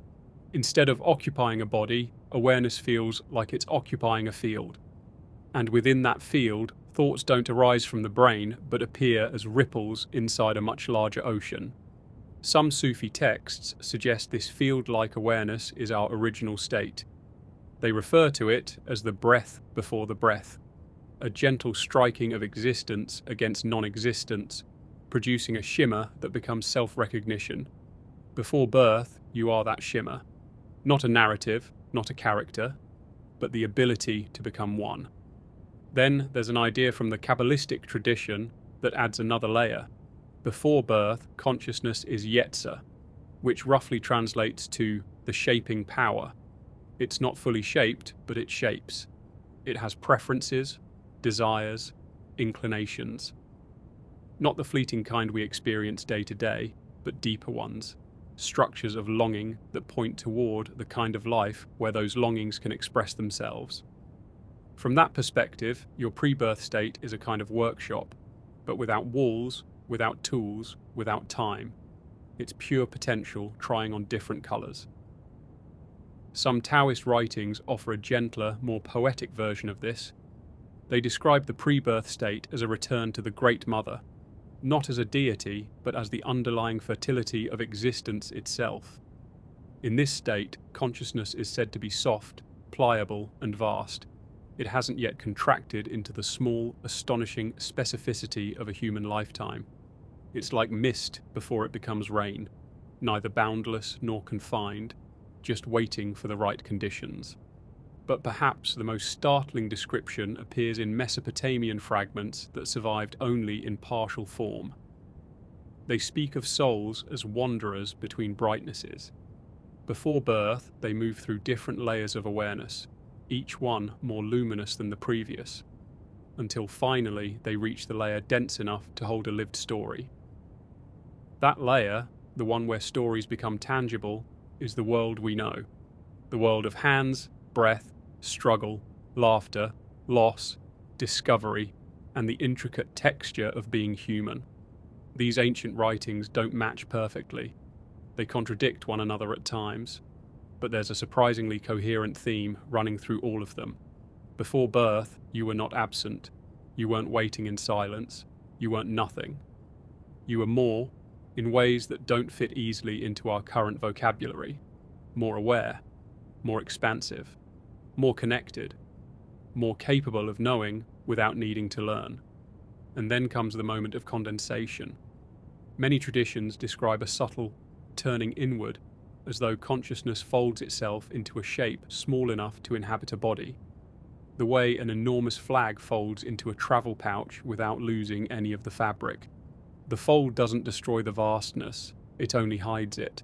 Instead of occupying a body, awareness feels like it's occupying a field. And within that field, thoughts don't arise from the brain but appear as ripples inside a much larger ocean. Some Sufi texts suggest this field-like awareness is our original state. They refer to it as the breath before the breath, a gentle striking of existence against non-existence, producing a shimmer that becomes self-recognition. Before birth, you are that shimmer. Not a narrative, not a character, but the ability to become one. Then there's an idea from the Kabbalistic tradition that adds another layer. Before birth, consciousness is Yetzer, which roughly translates to the shaping power. It's not fully shaped, but it shapes. It has preferences, desires, inclinations. Not the fleeting kind we experience day to day, but deeper ones. Structures of longing that point toward the kind of life where those longings can express themselves. From that perspective, your pre-birth state is a kind of workshop, but without walls, without tools, without time. It's pure potential trying on different colours. Some Taoist writings offer a gentler, more poetic version of this. They describe the pre-birth state as a return to the Great Mother, not as a deity, but as the underlying fertility of existence itself. In this state, consciousness is said to be soft, pliable, and vast. It hasn't yet contracted into the small, astonishing specificity of a human lifetime. It's like mist before it becomes rain, neither boundless nor confined, just waiting for the right conditions. But perhaps the most startling description appears in Mesopotamian fragments that survived only in partial form. They speak of souls as wanderers between brightnesses. Before birth, they move through different layers of awareness, each one more luminous than the previous, until finally they reach the layer dense enough to hold a lived story. That layer, the one where stories become tangible, is the world we know. The world of hands, breath, struggle, laughter, loss, discovery, and the intricate texture of being human. These ancient writings don't match perfectly. They contradict one another at times, but there's a surprisingly coherent theme running through all of them. Before birth, you were not absent. You weren't waiting in silence. You weren't nothing. You were more, in ways that don't fit easily into our current vocabulary. More aware, more expansive, more connected, more capable of knowing without needing to learn. And then comes the moment of condensation. Many traditions describe a subtle turning inward, as though consciousness folds itself into a shape small enough to inhabit a body, the way an enormous flag folds into a travel pouch without losing any of the fabric. The fold doesn't destroy the vastness, it only hides it.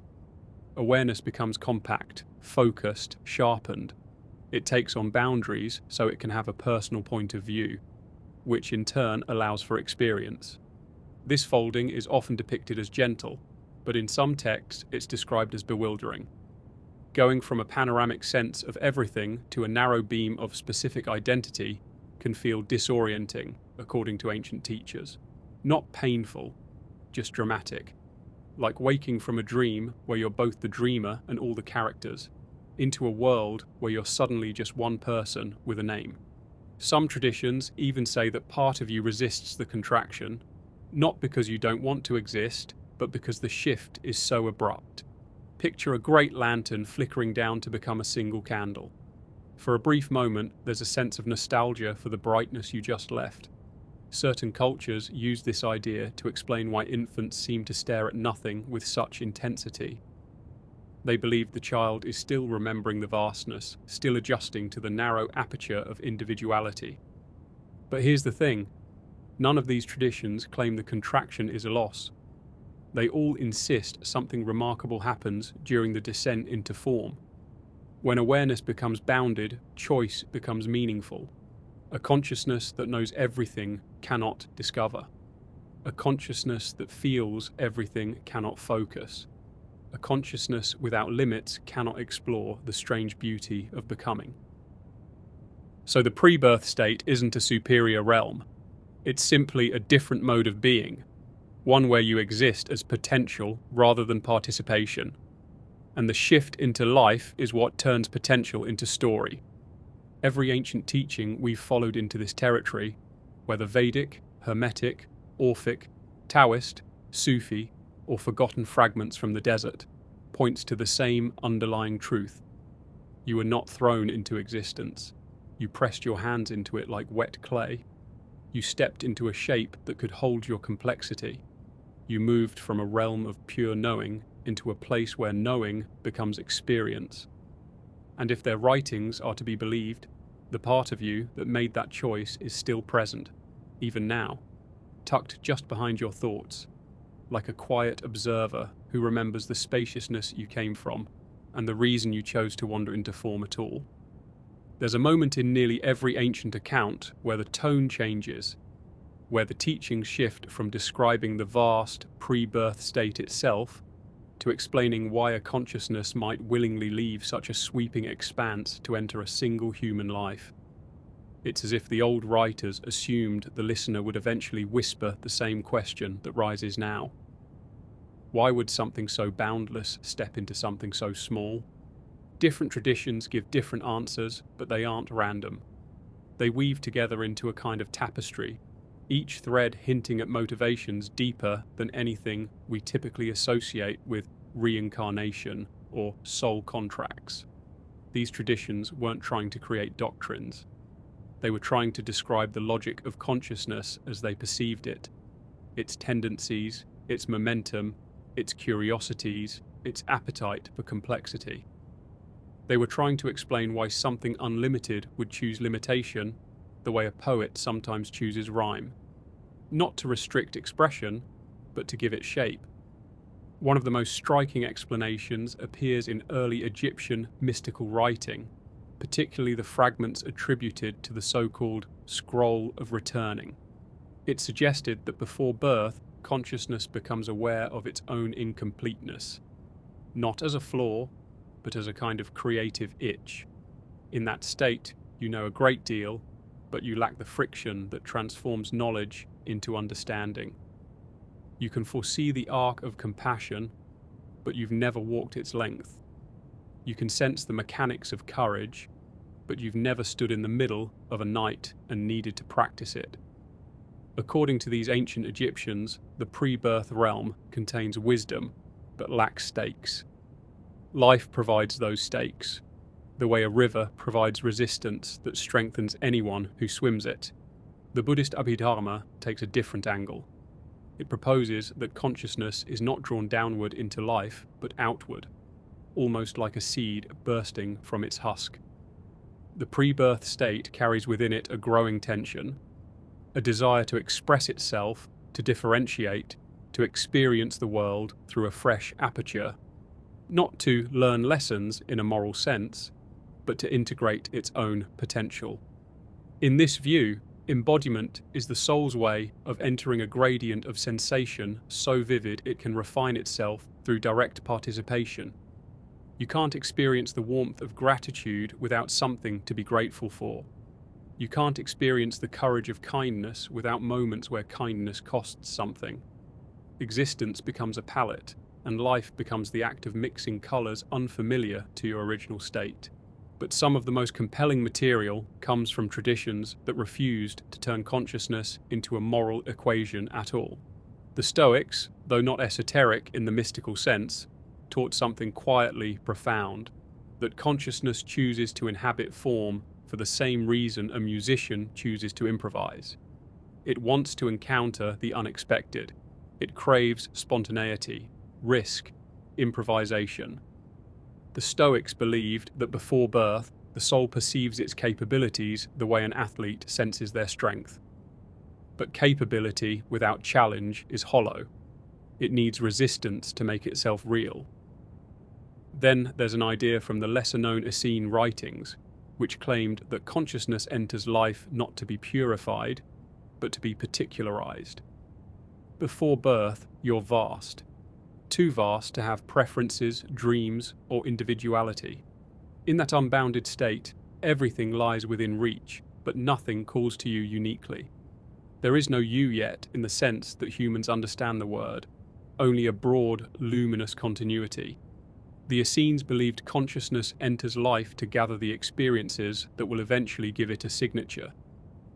Awareness becomes compact, focused, sharpened. It takes on boundaries so it can have a personal point of view, which in turn allows for experience. This folding is often depicted as gentle, but in some texts it's described as bewildering. Going from a panoramic sense of everything to a narrow beam of specific identity can feel disorienting, according to ancient teachers. Not painful, just dramatic. Like waking from a dream where you're both the dreamer and all the characters, into a world where you're suddenly just one person with a name. Some traditions even say that part of you resists the contraction, not because you don't want to exist, but because the shift is so abrupt. Picture a great lantern flickering down to become a single candle. For a brief moment, there's a sense of nostalgia for the brightness you just left. Certain cultures use this idea to explain why infants seem to stare at nothing with such intensity. They believe the child is still remembering the vastness, still adjusting to the narrow aperture of individuality. But here's the thing, none of these traditions claim the contraction is a loss. They all insist something remarkable happens during the descent into form. When awareness becomes bounded, choice becomes meaningful. A consciousness that knows everything cannot discover. A consciousness that feels everything cannot focus. A consciousness without limits cannot explore the strange beauty of becoming. So the pre-birth state isn't a superior realm. It's simply a different mode of being, one where you exist as potential rather than participation. And the shift into life is what turns potential into story. Every ancient teaching we've followed into this territory, whether Vedic, Hermetic, Orphic, Taoist, Sufi, or forgotten fragments from the desert, points to the same underlying truth. You were not thrown into existence. You pressed your hands into it like wet clay. You stepped into a shape that could hold your complexity. You moved from a realm of pure knowing into a place where knowing becomes experience. And if their writings are to be believed, the part of you that made that choice is still present, even now, tucked just behind your thoughts, like a quiet observer who remembers the spaciousness you came from and the reason you chose to wander into form at all. There's a moment in nearly every ancient account where the tone changes, where the teachings shift from describing the vast pre-birth state itself to explaining why a consciousness might willingly leave such a sweeping expanse to enter a single human life. It's as if the old writers assumed the listener would eventually whisper the same question that rises now. Why would something so boundless step into something so small? Different traditions give different answers, but they aren't random. They weave together into a kind of tapestry, each thread hinting at motivations deeper than anything we typically associate with reincarnation or soul contracts. These traditions weren't trying to create doctrines. They were trying to describe the logic of consciousness as they perceived it, its tendencies, its momentum, its curiosities, its appetite for complexity. They were trying to explain why something unlimited would choose limitation, the way a poet sometimes chooses rhyme. Not to restrict expression, but to give it shape. One of the most striking explanations appears in early Egyptian mystical writing, particularly the fragments attributed to the so-called Scroll of Returning. It suggested that before birth, consciousness becomes aware of its own incompleteness, not as a flaw, but as a kind of creative itch. In that state, you know a great deal, but you lack the friction that transforms knowledge into understanding. You can foresee the arc of compassion, but you've never walked its length. You can sense the mechanics of courage, but you've never stood in the middle of a night and needed to practice it. According to these ancient Egyptians, the pre-birth realm contains wisdom, but lacks stakes. Life provides those stakes, the way a river provides resistance that strengthens anyone who swims it. The Buddhist Abhidharma takes a different angle. It proposes that consciousness is not drawn downward into life, but outward, almost like a seed bursting from its husk. The pre-birth state carries within it a growing tension, a desire to express itself, to differentiate, to experience the world through a fresh aperture, not to learn lessons in a moral sense, but to integrate its own potential. In this view, embodiment is the soul's way of entering a gradient of sensation so vivid it can refine itself through direct participation. You can't experience the warmth of gratitude without something to be grateful for. You can't experience the courage of kindness without moments where kindness costs something. Existence becomes a palette, and life becomes the act of mixing colours unfamiliar to your original state. But some of the most compelling material comes from traditions that refused to turn consciousness into a moral equation at all. The Stoics, though not esoteric in the mystical sense, taught something quietly profound, that consciousness chooses to inhabit form for the same reason a musician chooses to improvise. It wants to encounter the unexpected. It craves spontaneity, risk, improvisation. The Stoics believed that before birth, the soul perceives its capabilities the way an athlete senses their strength. But capability without challenge is hollow. It needs resistance to make itself real. Then there's an idea from the lesser-known Essene writings, which claimed that consciousness enters life not to be purified, but to be particularized. Before birth, you're vast. Too vast to have preferences, dreams, or individuality. In that unbounded state, everything lies within reach, but nothing calls to you uniquely. There is no you yet in the sense that humans understand the word, only a broad, luminous continuity. The Essenes believed consciousness enters life to gather the experiences that will eventually give it a signature,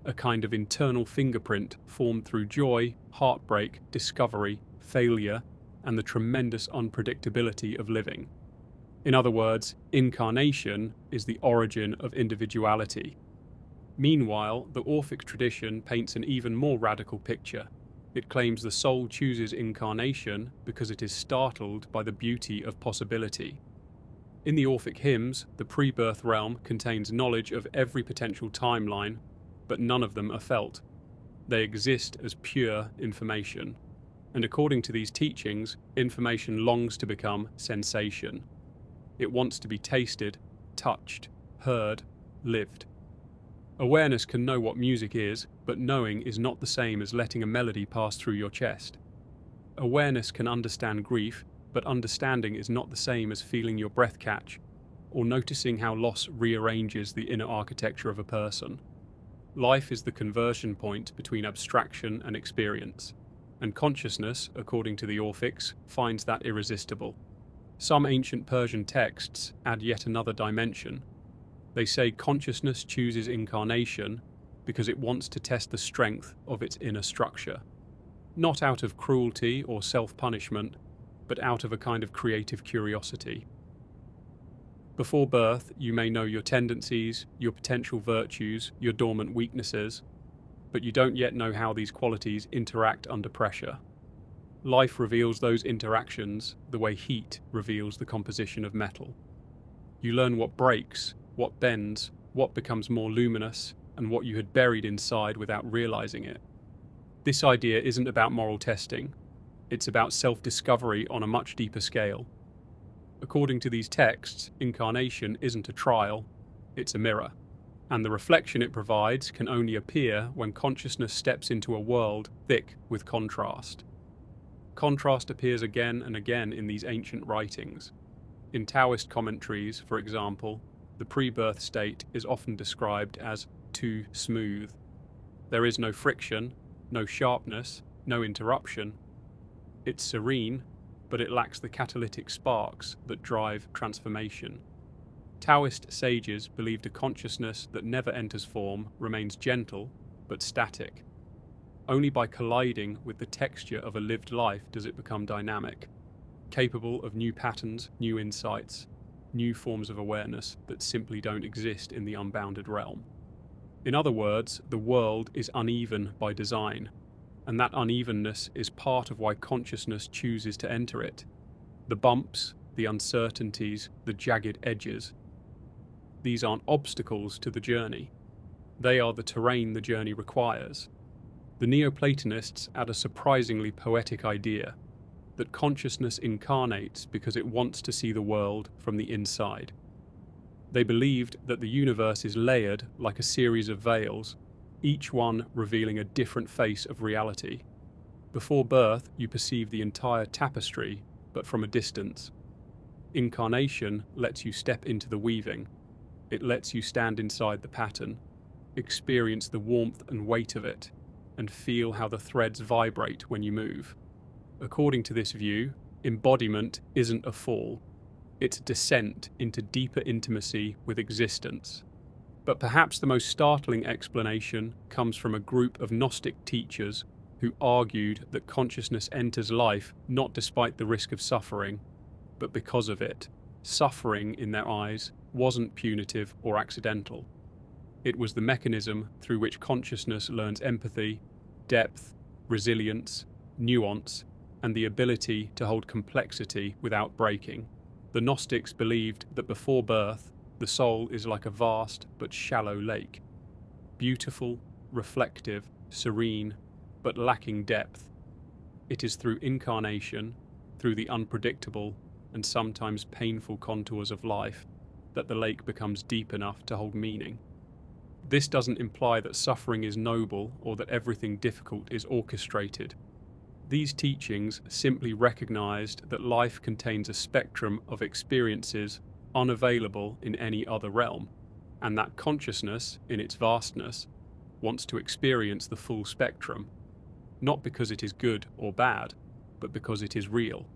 a kind of internal fingerprint formed through joy, heartbreak, discovery, failure, and the tremendous unpredictability of living. In other words, incarnation is the origin of individuality. Meanwhile, the Orphic tradition paints an even more radical picture. It claims the soul chooses incarnation because it is startled by the beauty of possibility. In the Orphic hymns, the pre-birth realm contains knowledge of every potential timeline, but none of them are felt. They exist as pure information. And according to these teachings, information longs to become sensation. It wants to be tasted, touched, heard, lived. Awareness can know what music is, but knowing is not the same as letting a melody pass through your chest. Awareness can understand grief, but understanding is not the same as feeling your breath catch, or noticing how loss rearranges the inner architecture of a person. Life is the conversion point between abstraction and experience, and consciousness, according to the Orphics, finds that irresistible. Some ancient Persian texts add yet another dimension. They say consciousness chooses incarnation because it wants to test the strength of its inner structure, not out of cruelty or self-punishment, but out of a kind of creative curiosity. Before birth, you may know your tendencies, your potential virtues, your dormant weaknesses, but you don't yet know how these qualities interact under pressure. Life reveals those interactions the way heat reveals the composition of metal. You learn what breaks, what bends, what becomes more luminous, and what you had buried inside without realizing it. This idea isn't about moral testing. It's about self-discovery on a much deeper scale. According to these texts, incarnation isn't a trial, it's a mirror. And the reflection it provides can only appear when consciousness steps into a world thick with contrast. Contrast appears again and again in these ancient writings. In Taoist commentaries, for example, the pre-birth state is often described as too smooth. There is no friction, no sharpness, no interruption. It's serene, but it lacks the catalytic sparks that drive transformation. Taoist sages believed a consciousness that never enters form remains gentle but static. Only by colliding with the texture of a lived life does it become dynamic, capable of new patterns, new insights, new forms of awareness that simply don't exist in the unbounded realm. In other words, the world is uneven by design, and that unevenness is part of why consciousness chooses to enter it. The bumps, the uncertainties, the jagged edges. These aren't obstacles to the journey. They are the terrain the journey requires. The Neoplatonists add a surprisingly poetic idea, that consciousness incarnates because it wants to see the world from the inside. They believed that the universe is layered like a series of veils, each one revealing a different face of reality. Before birth, you perceive the entire tapestry, but from a distance. Incarnation lets you step into the weaving. It lets you stand inside the pattern, experience the warmth and weight of it, and feel how the threads vibrate when you move. According to this view, embodiment isn't a fall. It's a descent into deeper intimacy with existence. But perhaps the most startling explanation comes from a group of Gnostic teachers who argued that consciousness enters life not despite the risk of suffering, but because of it. Suffering, in their eyes, wasn't punitive or accidental. It was the mechanism through which consciousness learns empathy, depth, resilience, nuance, and the ability to hold complexity without breaking. The Gnostics believed that before birth, the soul is like a vast but shallow lake, beautiful, reflective, serene, but lacking depth. It is through incarnation, through the unpredictable and sometimes painful contours of life, that the lake becomes deep enough to hold meaning. This doesn't imply that suffering is noble or that everything difficult is orchestrated. These teachings simply recognized that life contains a spectrum of experiences unavailable in any other realm, and that consciousness, in its vastness, wants to experience the full spectrum, not because it is good or bad, but because it is real.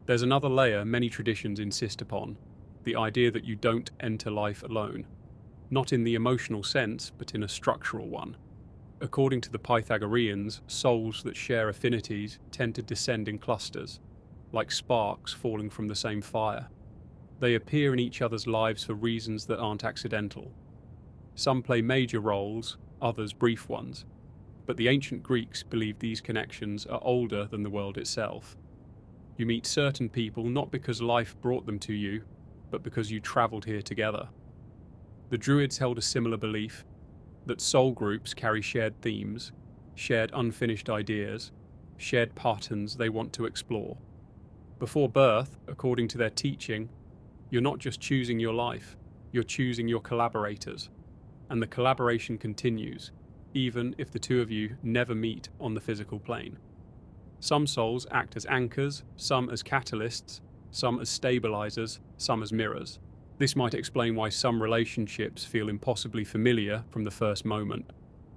There's another layer many traditions insist upon, the idea that you don't enter life alone, not in the emotional sense, but in a structural one. According to the Pythagoreans, souls that share affinities tend to descend in clusters, like sparks falling from the same fire. They appear in each other's lives for reasons that aren't accidental. Some play major roles, others brief ones, but the ancient Greeks believed these connections are older than the world itself. You meet certain people not because life brought them to you, but because you travelled here together. The Druids held a similar belief, that soul groups carry shared themes, shared unfinished ideas, shared patterns they want to explore. Before birth, according to their teaching, you're not just choosing your life, you're choosing your collaborators, and the collaboration continues, even if the two of you never meet on the physical plane. Some souls act as anchors, some as catalysts, some as stabilizers, some as mirrors. This might explain why some relationships feel impossibly familiar from the first moment,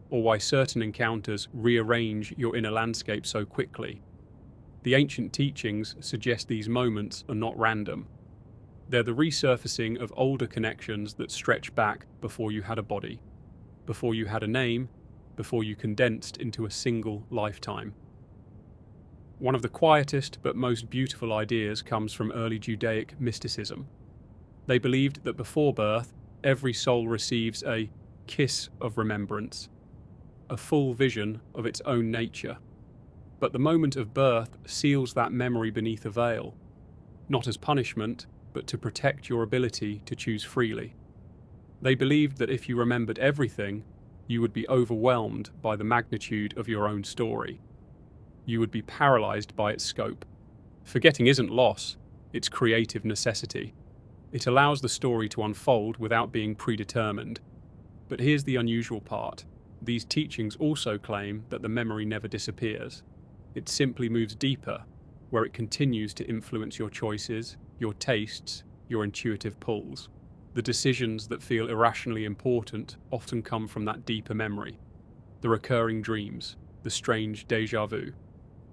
or why certain encounters rearrange your inner landscape so quickly. The ancient teachings suggest these moments are not random. They're the resurfacing of older connections that stretch back before you had a body, before you had a name, before you condensed into a single lifetime. One of the quietest but most beautiful ideas comes from early Judaic mysticism. They believed that before birth, every soul receives a kiss of remembrance, a full vision of its own nature. But the moment of birth seals that memory beneath a veil, not as punishment, but to protect your ability to choose freely. They believed that if you remembered everything, you would be overwhelmed by the magnitude of your own story. You would be paralyzed by its scope. Forgetting isn't loss, it's creative necessity. It allows the story to unfold without being predetermined. But here's the unusual part. These teachings also claim that the memory never disappears. It simply moves deeper, where it continues to influence your choices, your tastes, your intuitive pulls. The decisions that feel irrationally important often come from that deeper memory. The recurring dreams, the strange déjà vu,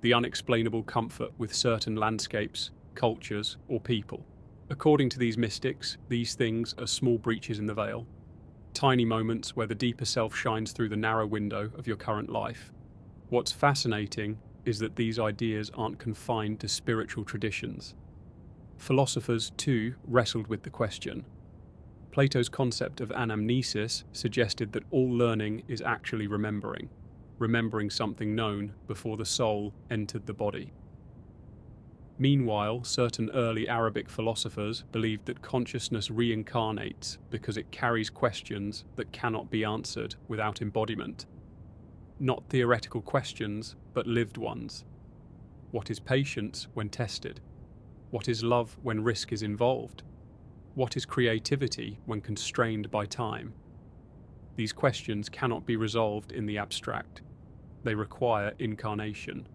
the unexplainable comfort with certain landscapes, cultures, or people. According to these mystics, these things are small breaches in the veil, tiny moments where the deeper self shines through the narrow window of your current life. What's fascinating is that these ideas aren't confined to spiritual traditions. Philosophers, too, wrestled with the question. Plato's concept of anamnesis suggested that all learning is actually remembering something known before the soul entered the body. Meanwhile, certain early Arabic philosophers believed that consciousness reincarnates because it carries questions that cannot be answered without embodiment. Not theoretical questions, but lived ones. What is patience when tested? What is love when risk is involved? What is creativity when constrained by time? These questions cannot be resolved in the abstract. They require incarnation.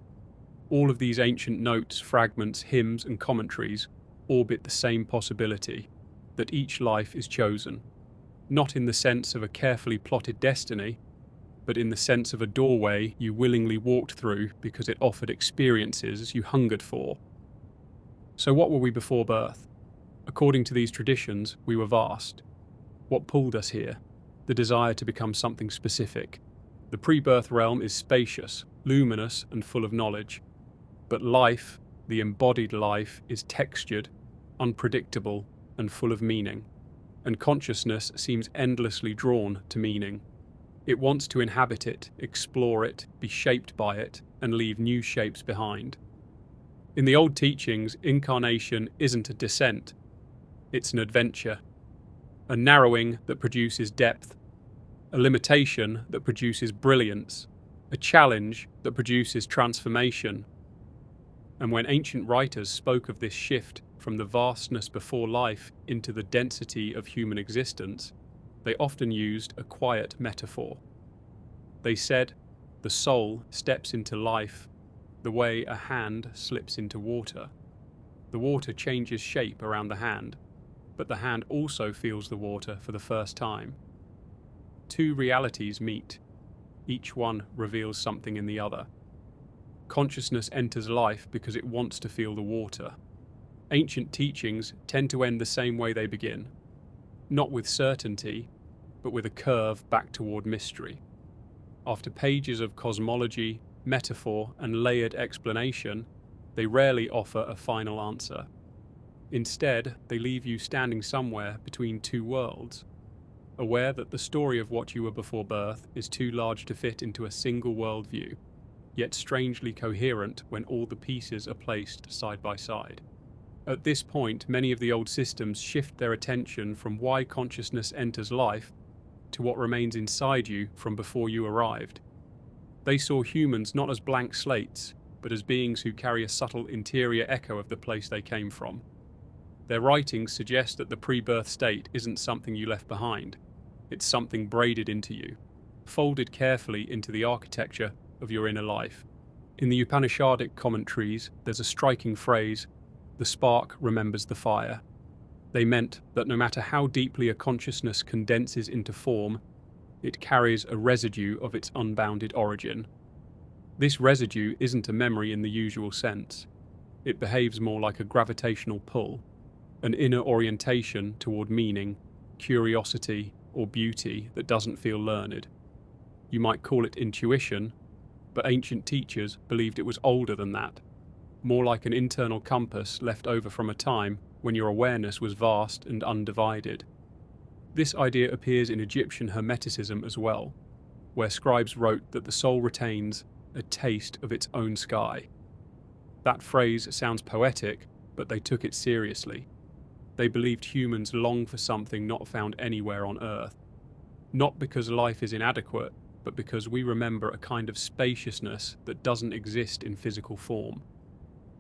All of these ancient notes, fragments, hymns, and commentaries orbit the same possibility, that each life is chosen, not in the sense of a carefully plotted destiny, but in the sense of a doorway you willingly walked through because it offered experiences you hungered for. So what were we before birth? According to these traditions, we were vast. What pulled us here? The desire to become something specific, The pre-birth realm is spacious, luminous, and full of knowledge. But life, the embodied life, is textured, unpredictable, and full of meaning. And consciousness seems endlessly drawn to meaning. It wants to inhabit it, explore it, be shaped by it, and leave new shapes behind. In the old teachings, incarnation isn't a descent, it's an adventure. A narrowing that produces depth, a limitation that produces brilliance, a challenge that produces transformation. And when ancient writers spoke of this shift from the vastness before life into the density of human existence, they often used a quiet metaphor. They said, the soul steps into life the way a hand slips into water. The water changes shape around the hand, but the hand also feels the water for the first time. Two realities meet. Each one reveals something in the other. Consciousness enters life because it wants to feel the water. Ancient teachings tend to end the same way they begin, not with certainty, but with a curve back toward mystery. After pages of cosmology, metaphor, and layered explanation, they rarely offer a final answer. Instead, they leave you standing somewhere between two worlds, aware that the story of what you were before birth is too large to fit into a single worldview, yet strangely coherent when all the pieces are placed side by side. At this point, many of the old systems shift their attention from why consciousness enters life to what remains inside you from before you arrived. They saw humans not as blank slates, but as beings who carry a subtle interior echo of the place they came from. Their writings suggest that the pre-birth state isn't something you left behind. It's something braided into you, folded carefully into the architecture of your inner life. In the Upanishadic commentaries, there's a striking phrase, "The spark remembers the fire." They meant that no matter how deeply a consciousness condenses into form, it carries a residue of its unbounded origin. This residue isn't a memory in the usual sense. It behaves more like a gravitational pull, an inner orientation toward meaning, curiosity, or beauty that doesn't feel learned. You might call it intuition, but ancient teachers believed it was older than that, more like an internal compass left over from a time when your awareness was vast and undivided. This idea appears in Egyptian Hermeticism as well, where scribes wrote that the soul retains a taste of its own sky. That phrase sounds poetic, but they took it seriously. They believed humans long for something not found anywhere on Earth, not because life is inadequate, but because we remember a kind of spaciousness that doesn't exist in physical form.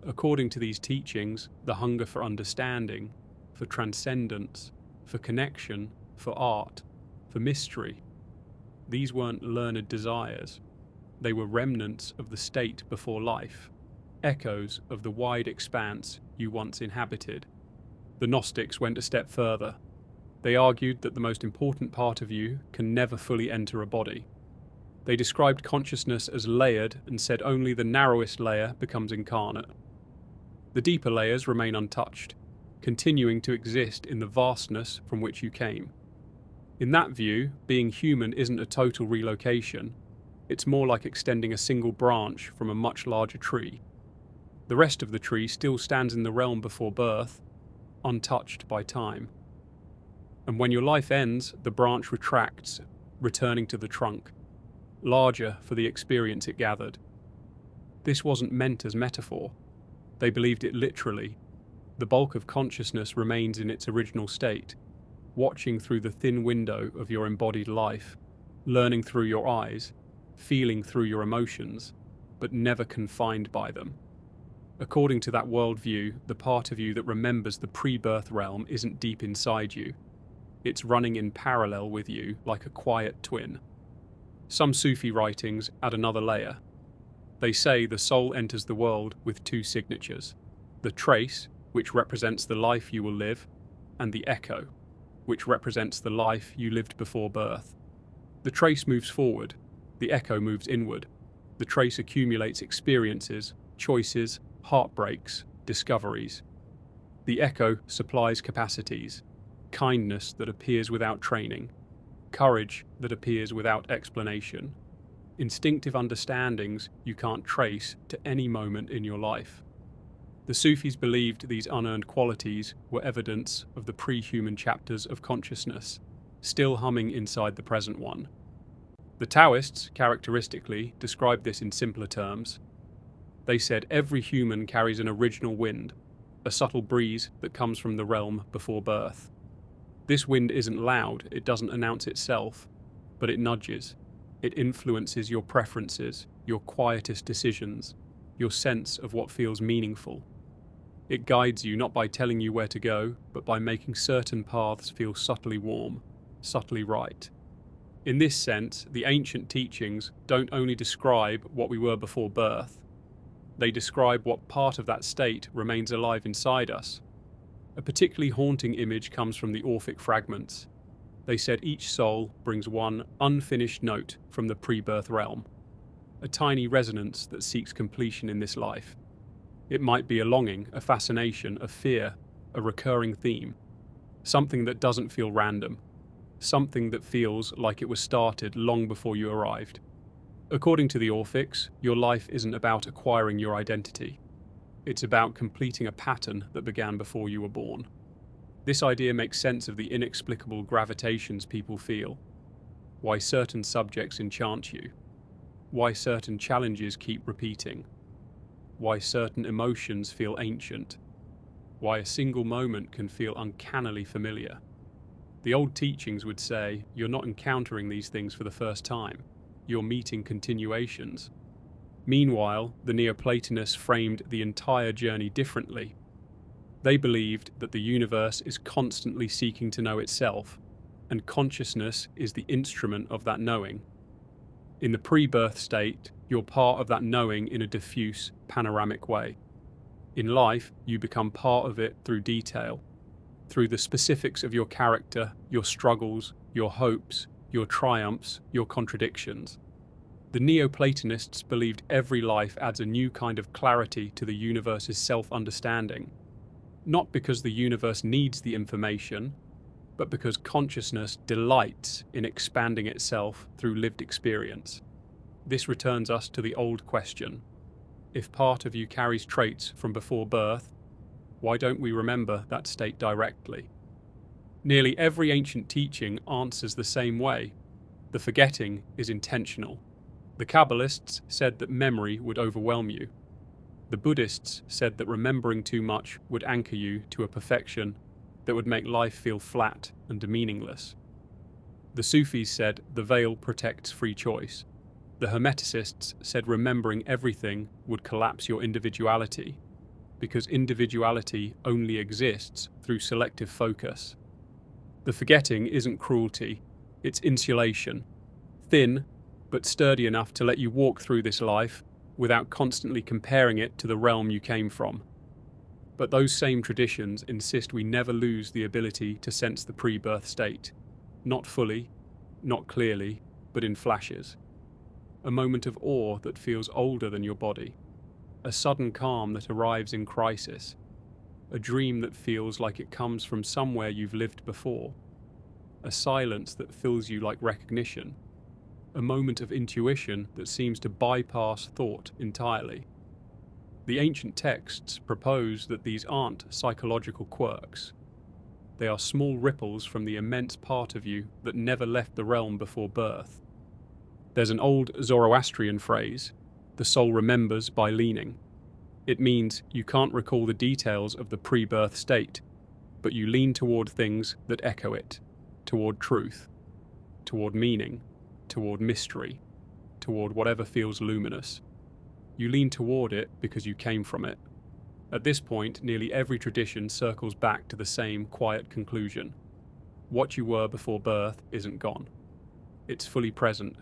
According to these teachings, the hunger for understanding, for transcendence, for connection, for art, for mystery, these weren't learned desires. They were remnants of the state before life, echoes of the wide expanse you once inhabited. The Gnostics went a step further. They argued that the most important part of you can never fully enter a body. They described consciousness as layered and said only the narrowest layer becomes incarnate. The deeper layers remain untouched, continuing to exist in the vastness from which you came. In that view, being human isn't a total relocation. It's more like extending a single branch from a much larger tree. The rest of the tree still stands in the realm before birth, untouched by time. And when your life ends, the branch retracts, returning to the trunk, larger for the experience it gathered. This wasn't meant as metaphor. They believed it literally. The bulk of consciousness remains in its original state, watching through the thin window of your embodied life, learning through your eyes, feeling through your emotions, but never confined by them. According to that worldview, the part of you that remembers the pre-birth realm isn't deep inside you. It's running in parallel with you like a quiet twin. Some Sufi writings add another layer. They say the soul enters the world with two signatures: the trace, which represents the life you will live, and the echo, which represents the life you lived before birth. The trace moves forward, the echo moves inward. The trace accumulates experiences, choices, heartbreaks, discoveries. The echo supplies capacities, kindness that appears without training, courage that appears without explanation. instinctive understandings you can't trace to any moment in your life. The Sufis believed these unearned qualities were evidence of the pre-human chapters of consciousness, still humming inside the present one. The Taoists, characteristically, described this in simpler terms. They said every human carries an original wind, a subtle breeze that comes from the realm before birth. This wind isn't loud, it doesn't announce itself, but it nudges. It influences your preferences, your quietest decisions, your sense of what feels meaningful. It guides you not by telling you where to go, but by making certain paths feel subtly warm, subtly right. In this sense, the ancient teachings don't only describe what we were before birth, they describe what part of that state remains alive inside us. A particularly haunting image comes from the Orphic fragments. They said each soul brings one unfinished note from the pre-birth realm, a tiny resonance that seeks completion in this life. It might be a longing, a fascination, a fear, a recurring theme, something that doesn't feel random, something that feels like it was started long before you arrived. According to the Orphics, your life isn't about acquiring your identity. It's about completing a pattern that began before you were born. This idea makes sense of the inexplicable gravitations people feel, why certain subjects enchant you, why certain challenges keep repeating, why certain emotions feel ancient, why a single moment can feel uncannily familiar. The old teachings would say, you're not encountering these things for the first time, you're meeting continuations. Meanwhile, the Neoplatonists framed the entire journey differently. They believed that the universe is constantly seeking to know itself, and consciousness is the instrument of that knowing. In the pre-birth state, you're part of that knowing in a diffuse, panoramic way. In life, you become part of it through detail, through the specifics of your character, your struggles, your hopes, your triumphs, your contradictions. The Neoplatonists believed every life adds a new kind of clarity to the universe's self-understanding, not because the universe needs the information, but because consciousness delights in expanding itself through lived experience. This returns us to the old question. If part of you carries traits from before birth, why don't we remember that state directly? Nearly every ancient teaching answers the same way. The forgetting is intentional. The Kabbalists said that memory would overwhelm you. The Buddhists said that remembering too much would anchor you to a perfection that would make life feel flat and meaningless. The Sufis said the veil protects free choice. The Hermeticists said remembering everything would collapse your individuality, because individuality only exists through selective focus. The forgetting isn't cruelty, it's insulation, thin but sturdy enough to let you walk through this life without constantly comparing it to the realm you came from. But those same traditions insist we never lose the ability to sense the pre-birth state, not fully, not clearly, but in flashes. A moment of awe that feels older than your body, a sudden calm that arrives in crisis, a dream that feels like it comes from somewhere you've lived before, a silence that fills you like recognition, a moment of intuition that seems to bypass thought entirely. The ancient texts propose that these aren't psychological quirks. They are small ripples from the immense part of you that never left the realm before birth. There's an old Zoroastrian phrase, the soul remembers by leaning. It means you can't recall the details of the pre-birth state, but you lean toward things that echo it, toward truth, toward meaning, toward mystery, toward whatever feels luminous. You lean toward it because you came from it. At this point, nearly every tradition circles back to the same quiet conclusion. What you were before birth isn't gone. It's fully present,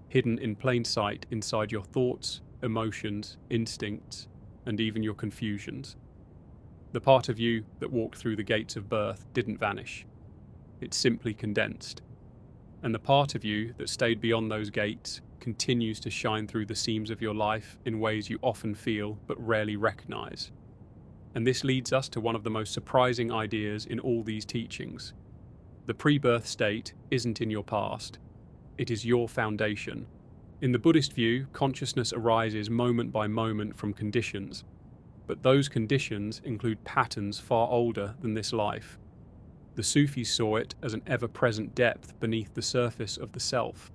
hidden in plain sight inside your thoughts, emotions, instincts, and even your confusions. The part of you that walked through the gates of birth didn't vanish. It simply condensed. And the part of you that stayed beyond those gates continues to shine through the seams of your life in ways you often feel but rarely recognize. And this leads us to one of the most surprising ideas in all these teachings. The pre-birth state isn't in your past. It is your foundation. In the Buddhist view, consciousness arises moment by moment from conditions, but those conditions include patterns far older than this life. The Sufis saw it as an ever-present depth beneath the surface of the self.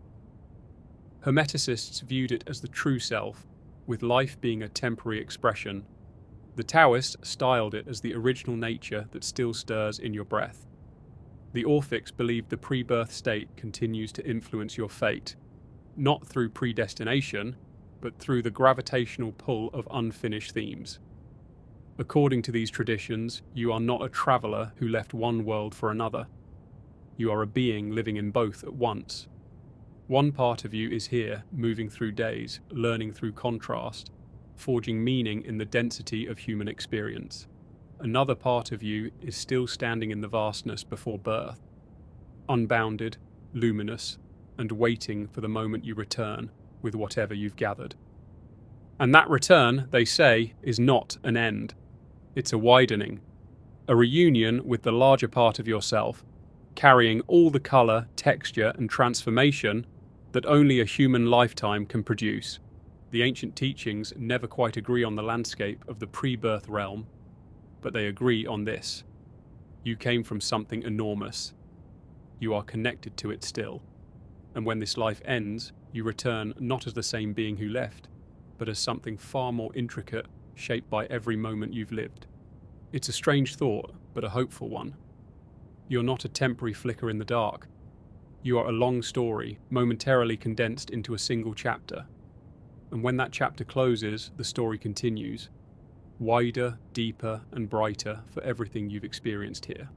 Hermeticists viewed it as the true self, with life being a temporary expression. The Taoists styled it as the original nature that still stirs in your breath. The Orphics believed the pre-birth state continues to influence your fate, not through predestination, but through the gravitational pull of unfinished themes. According to these traditions, you are not a traveller who left one world for another. You are a being living in both at once. One part of you is here, moving through days, learning through contrast, forging meaning in the density of human experience. Another part of you is still standing in the vastness before birth, unbounded, luminous, and waiting for the moment you return with whatever you've gathered. And that return, they say, is not an end. It's a widening, a reunion with the larger part of yourself, carrying all the colour, texture, and transformation that only a human lifetime can produce. The ancient teachings never quite agree on the landscape of the pre-birth realm, but they agree on this. You came from something enormous. You are connected to it still. And when this life ends, you return not as the same being who left, but as something far more intricate, shaped by every moment you've lived. It's a strange thought, but a hopeful one. You're not a temporary flicker in the dark. You are a long story, momentarily condensed into a single chapter. And when that chapter closes, the story continues, wider, deeper, and brighter for everything you've experienced here.